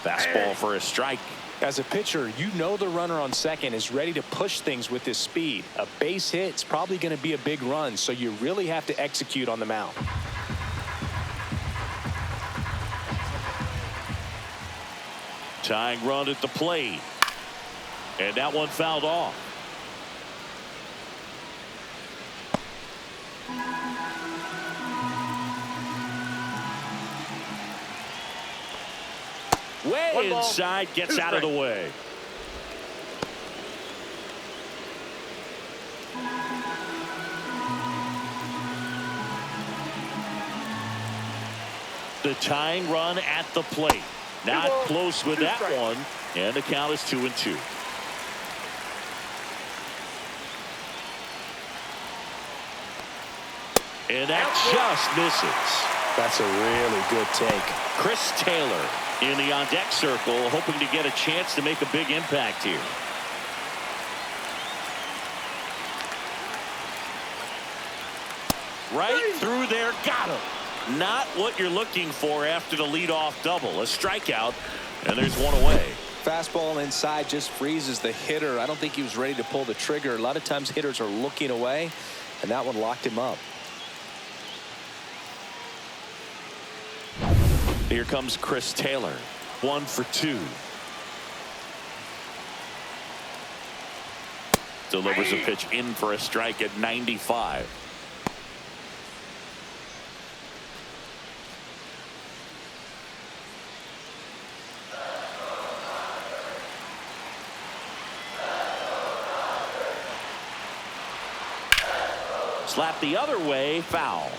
Fastball for a strike. As a pitcher, you know the runner on second is ready to push things with his speed. A base hit is probably going to be a big run, so you really have to execute on the mound. Tying run at the plate. And that one fouled off. Way inside, gets out of the way. The tying run at the plate. Not close with that one. And the count is 2-2. And that just misses. That's a really good take. Chris Taylor in the on-deck circle, hoping to get a chance to make a big impact here. Right through there, got him. Not what you're looking for after the leadoff double. A strikeout, and there's one away. Fastball inside just freezes the hitter. I don't think he was ready to pull the trigger. A lot of times hitters are looking away, and that one locked him up. Here comes Chris Taylor. 1 for 2. Delivers a pitch in for a strike at 95. Slap the other way, foul.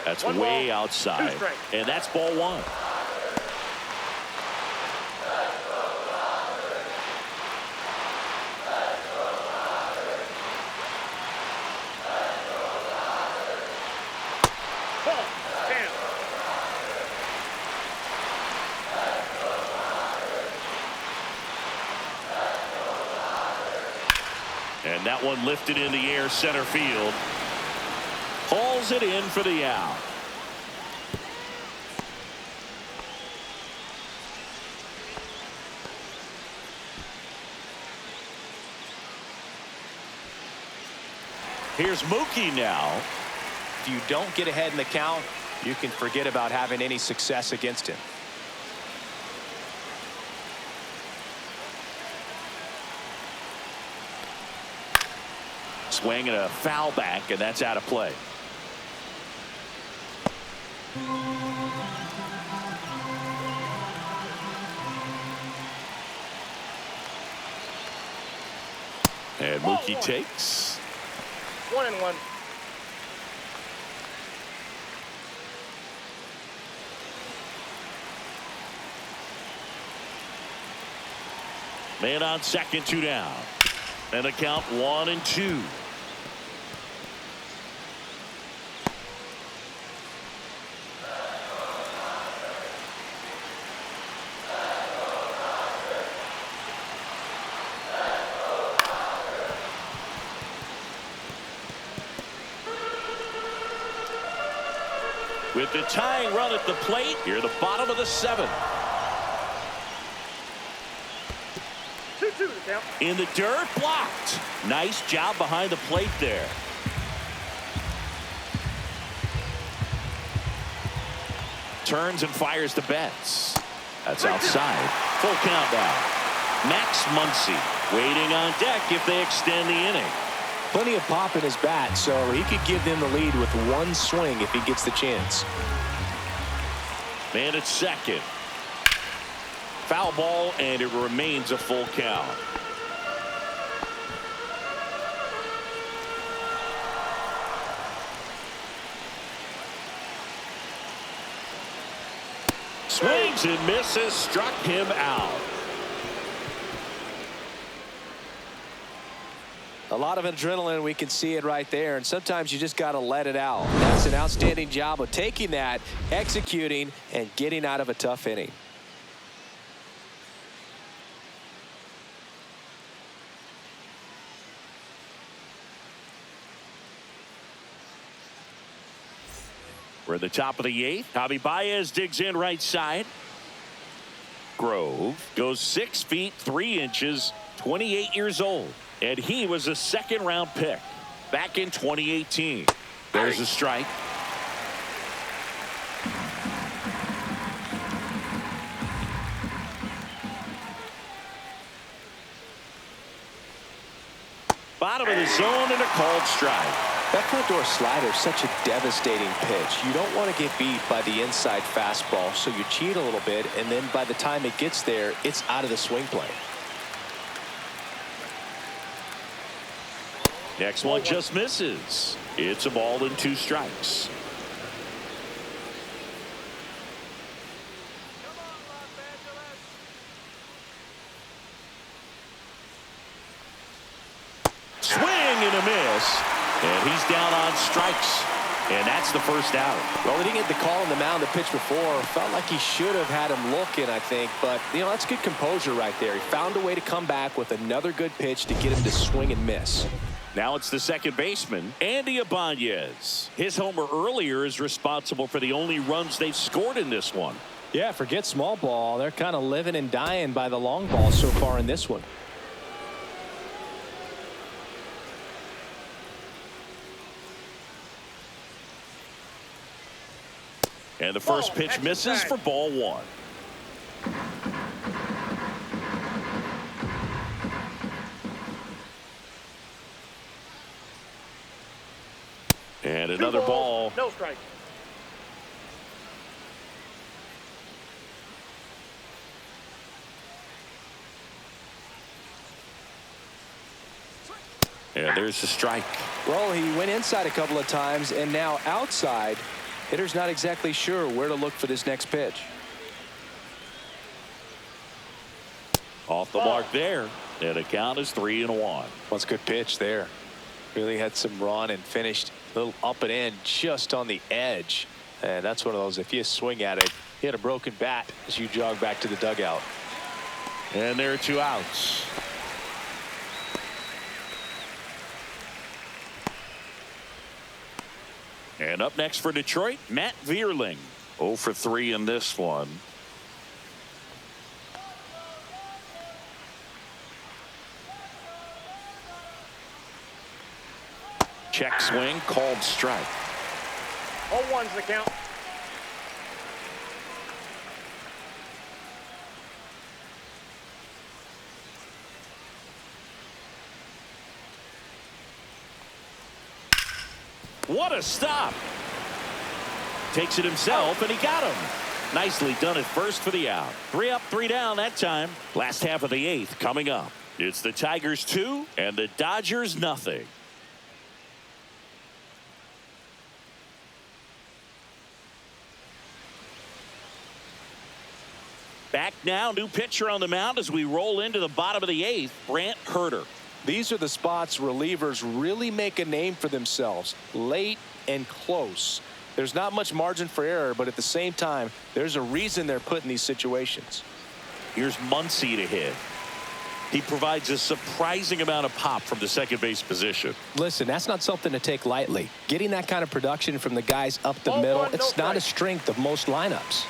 That's way outside, and that's ball 1. And that one lifted in the air, center field. Hauls it in for the out. Here's Mookie now. If you don't get ahead in the count, you can forget about having any success against him. Swing and a foul back, and that's out of play. And Mookie takes. 1-1. Man on second, 2 down. And the count 1-2. With the tying run at the plate, here the bottom of the 7th. 2-2 the count. In the dirt, blocked. Nice job behind the plate there. Turns and fires the Betts. That's outside. Full count now. Max Muncy waiting on deck if they extend the inning. Plenty of pop in his bat, so he could give them the lead with one swing if he gets the chance. Man at second. Foul ball, and it remains a full count. Swings and misses, struck him out. A lot of adrenaline, we can see it right there, and sometimes you just got to let it out. That's an outstanding job of taking that, executing, and getting out of a tough inning. We're at the top of the 8th. Javi Baez digs in right side. Grove goes 6 feet 3 inches, 28 years old. And he was a second-round pick back in 2018. There's a strike. Bottom of the zone and a called strike. That front door slider is such a devastating pitch. You don't want to get beat by the inside fastball, so you cheat a little bit, and then by the time it gets there, it's out of the swing plane. Next one just misses. It's a ball and 2 strikes. Swing and a miss. And he's down on strikes. And that's the first out. Well, he didn't get the call on the mound the pitch before. Felt like he should have had him looking, I think. But, you know, that's good composure right there. He found a way to come back with another good pitch to get him to swing and miss. Now it's the second baseman, Andy Ibanez. His homer earlier is responsible for the only runs they've scored in this one. Yeah, forget small ball. They're kind of living and dying by the long ball so far in this one. And the first pitch misses for ball 1. And another ball. No strike. And there's the strike. Well, he went inside a couple of times, and now outside. Hitter's not exactly sure where to look for this next pitch. Off the mark there. And the count is 3-1. Well, it's a good pitch there. Really had some run and finished a little up and in just on the edge. And that's one of those, if you swing at it, you had a broken bat as you jog back to the dugout. And there are 2 outs. And up next for Detroit, Matt Vierling. 0 for 3 in this one. Check swing, called strike. 0-1's the count. What a stop. Takes it himself, and he got him. Nicely done at first for the out. 3 up, 3 down that time. Last half of the 8th coming up. It's the Tigers 2 and the Dodgers nothing. Back now, new pitcher on the mound as we roll into the bottom of the 8th, Brant Herter. These are the spots relievers really make a name for themselves, late and close. There's not much margin for error, but at the same time, there's a reason they're put in these situations. Here's Muncy to hit. He provides a surprising amount of pop from the second base position. Listen, that's not something to take lightly. Getting that kind of production from the guys up the middle, it's not a strength of most lineups.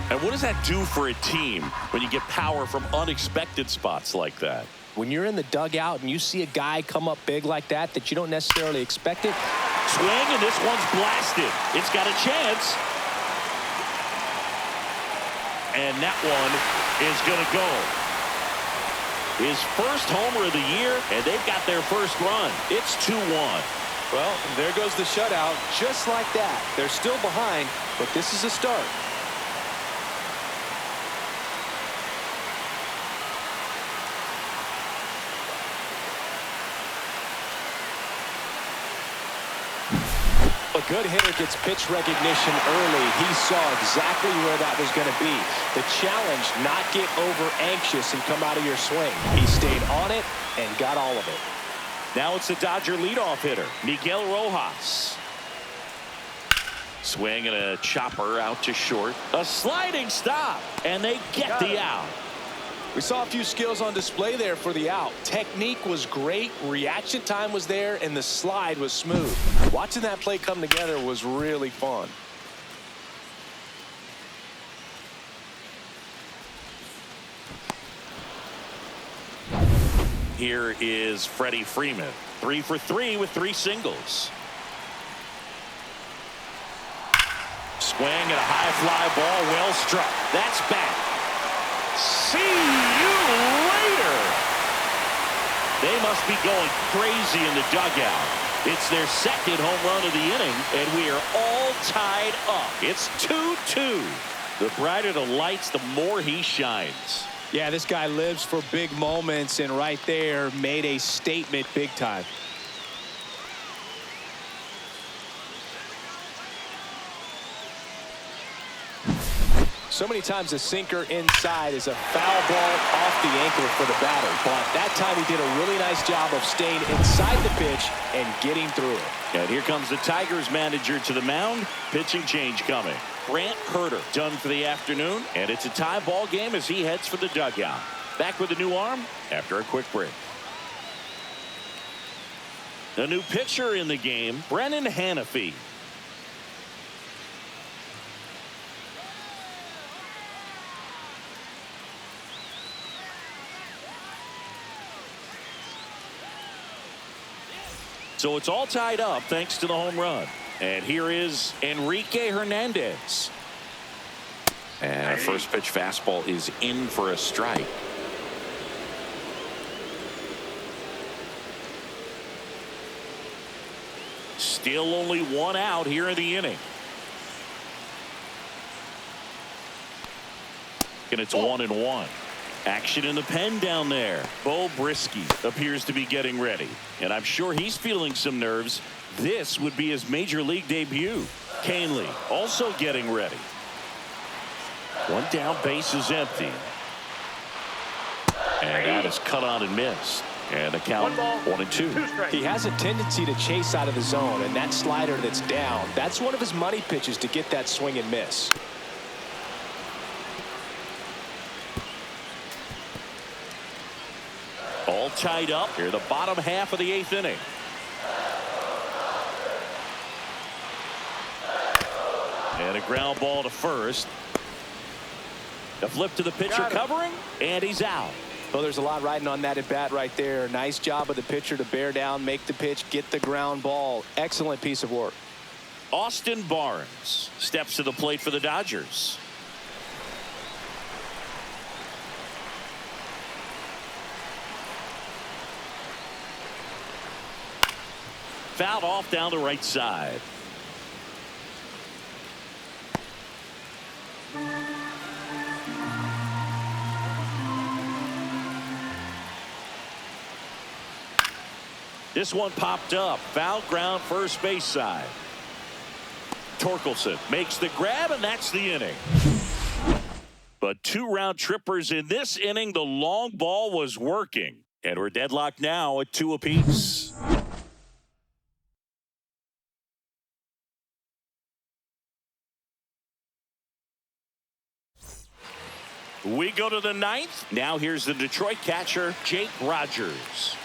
And what does that do for a team when you get power from unexpected spots like that? When you're in the dugout and you see a guy come up big like that you don't necessarily expect it. Swing, and this one's blasted. It's got a chance. And that one is going to go. His first homer of the year, and they've got their first run. It's 2-1. Well, there goes the shutout, just like that. They're still behind, but this is a start. A good hitter gets pitch recognition early. He saw exactly where that was going to be. The challenge, not get over anxious and come out of your swing. He stayed on it and got all of it. Now it's the Dodger leadoff hitter, Miguel Rojas. Swing and a chopper out to short. A sliding stop, and they get the out. We saw a few skills on display there for the out. Technique was great, reaction time was there, and the slide was smooth. Watching that play come together was really fun. Here is Freddie Freeman, 3 for 3 with 3 singles. Swing and a high fly ball, well struck. That's back. See you later. They must be going crazy in the dugout. It's their second home run of the inning, and we are all tied up. It's 2-2. The brighter the lights, the more he shines. Yeah, this guy lives for big moments, and right there made a statement big time. So many times a sinker inside is a foul ball off the ankle for the batter. But that time he did a really nice job of staying inside the pitch and getting through it. And here comes the Tigers manager to the mound. Pitching change coming. Grant Herter done for the afternoon. And it's a tie ball game as he heads for the dugout. Back with a new arm after a quick break. A new pitcher in the game, Brennan Hanafy. So it's all tied up thanks to the home run. And here is Enrique Hernandez. And a first pitch fastball is in for a strike. Still only one out here in the inning. And it's 1-1. Action in the pen down there. Bo Brisky appears to be getting ready. And I'm sure he's feeling some nerves. This would be his major league debut. Canely also getting ready. One down, base is empty. And that is cut on and missed. And the count 1-2. He has a tendency to chase out of the zone, and that slider that's down, that's one of his money pitches to get that swing and miss. All tied up here, the bottom half of the 8th inning. And a ground ball to first. The flip to the pitcher covering, and he's out. Well, there's a lot riding on that at bat right there. Nice job of the pitcher to bear down, make the pitch, get the ground ball. Excellent piece of work. Austin Barnes steps to the plate for the Dodgers. Fouled off down the right side. This one popped up. Foul ground first base side. Torkelson makes the grab, and that's the inning. But 2 round trippers in this inning. The long ball was working. And we're deadlocked now at 2 apiece. We go to the 9th. Now here's the Detroit catcher, Jake Rogers.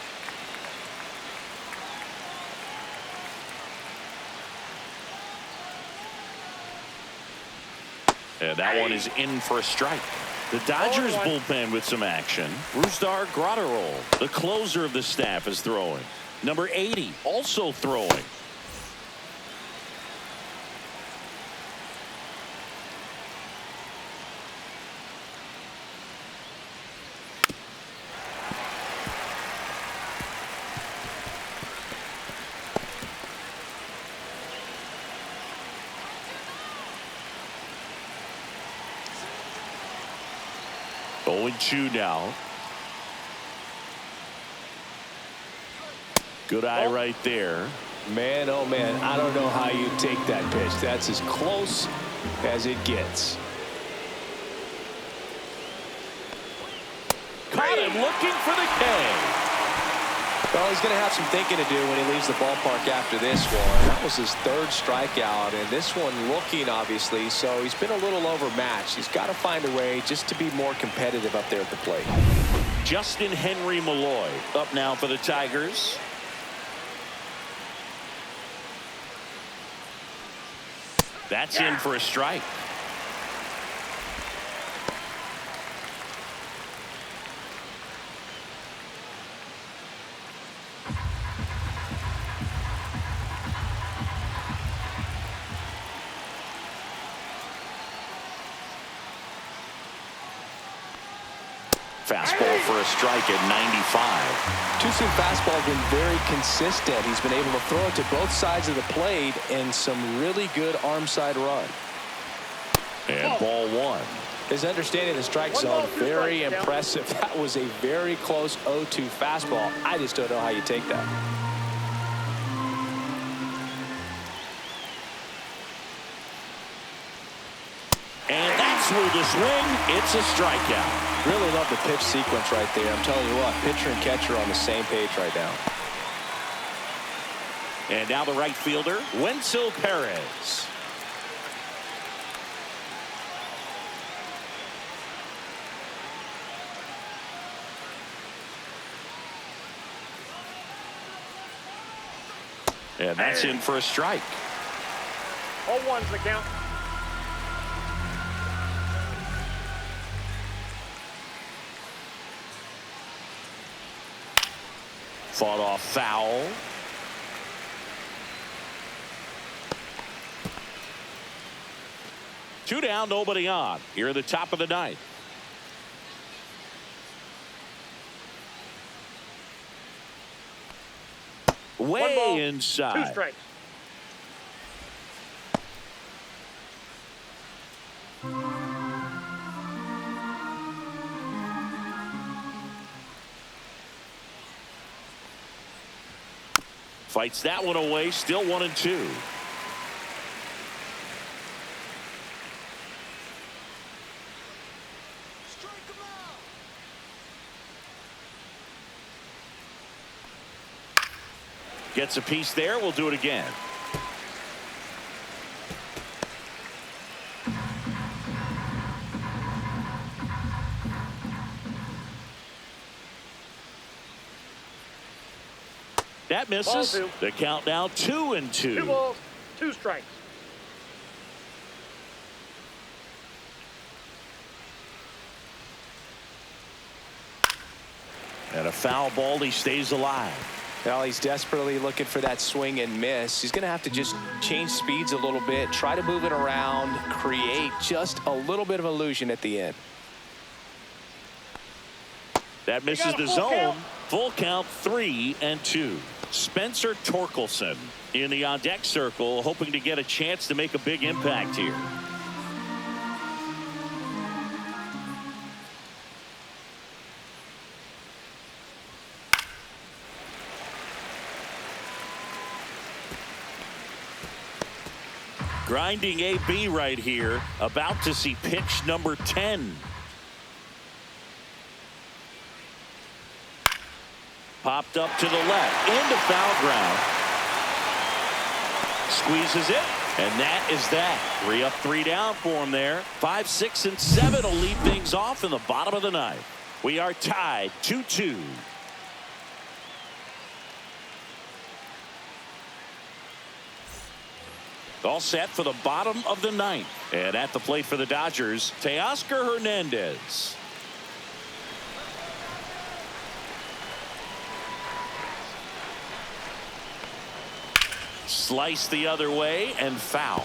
And that one is in for a strike. The Dodgers bullpen with some action. Brusdar Graterol, the closer of the staff, is throwing. Number 80 also throwing. Going 2 now. Good eye right there. Man, oh man, I don't know how you take that pitch. That's as close as it gets. Caught him looking for the K. Well, he's going to have some thinking to do when he leaves the ballpark after this one. That was his third strikeout, and this one looking, obviously, so he's been a little overmatched. He's got to find a way just to be more competitive up there at the plate. Justin Henry Malloy up now for the Tigers. That's in for a strike. Fastball for a strike at 95. Two-seam fastball has been very consistent. He's been able to throw it to both sides of the plate and some really good arm side run. And ball one. His understanding of the strike zone, very impressive. That was a very close 0-2 fastball. I just don't know how you take that. And that's with the swing. It's a strikeout. Really love the pitch sequence right there. I'm telling you what, pitcher and catcher are on the same page right now. And now the right fielder, Wenzel Perez. And that's in for a strike. 0-1's the count. Fought off foul. Two down, nobody on. Here at the top of the ninth. Way inside. 2 strikes. Fights that one away. Still 1-2. Gets a piece there. We'll do it again. That misses. Ball 2. The count now 2-2. 2 balls, 2 strikes. And a foul ball. He stays alive. Well, he's desperately looking for that swing and miss. He's going to have to just change speeds a little bit, try to move it around, create just a little bit of illusion at the end. That misses the zone. Full count 3-2. Spencer Torkelson in the on deck circle, hoping to get a chance to make a big impact here. Grinding AB right here, about to see pitch number 10. Popped up to the left, into foul ground. Squeezes it, and that is that. 3 up, 3 down for him there. 5, 6, and 7 will lead things off in the bottom of the ninth. We are tied 2-2. All set for the bottom of the ninth. And at the plate for the Dodgers, Teoscar Hernandez. Slice the other way and foul.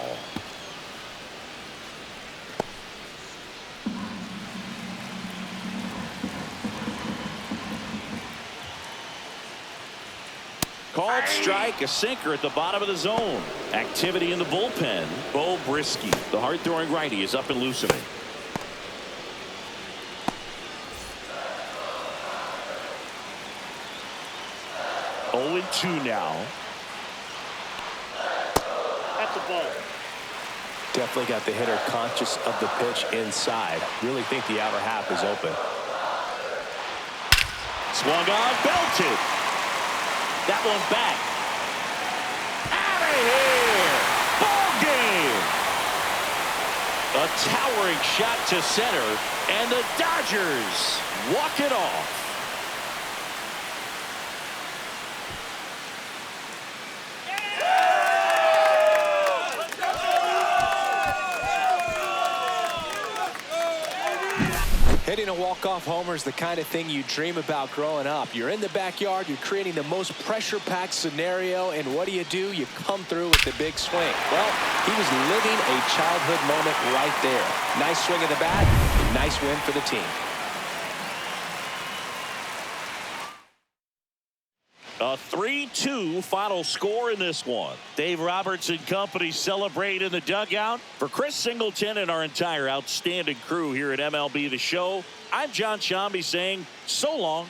Called strike, a sinker at the bottom of the zone. Activity in the bullpen. Bo Brisky, the hard-throwing righty, is up and loosening. Oh, 0-2 now. That's a ball. Definitely got the hitter conscious of the pitch inside. Really think the outer half is open. Swung on, belted. That one back. Out of here. Ball game. A towering shot to center, and the Dodgers walk it off. Hitting a walk-off homer is the kind of thing you dream about growing up. You're in the backyard, you're creating the most pressure-packed scenario, and what do? You come through with the big swing. Well, he was living a childhood moment right there. Nice swing of the bat, nice win for the team. A 3-2 final score in this one. Dave Roberts and company celebrate in the dugout. For Chris Singleton and our entire outstanding crew here at MLB The Show, I'm John Shambi saying so long.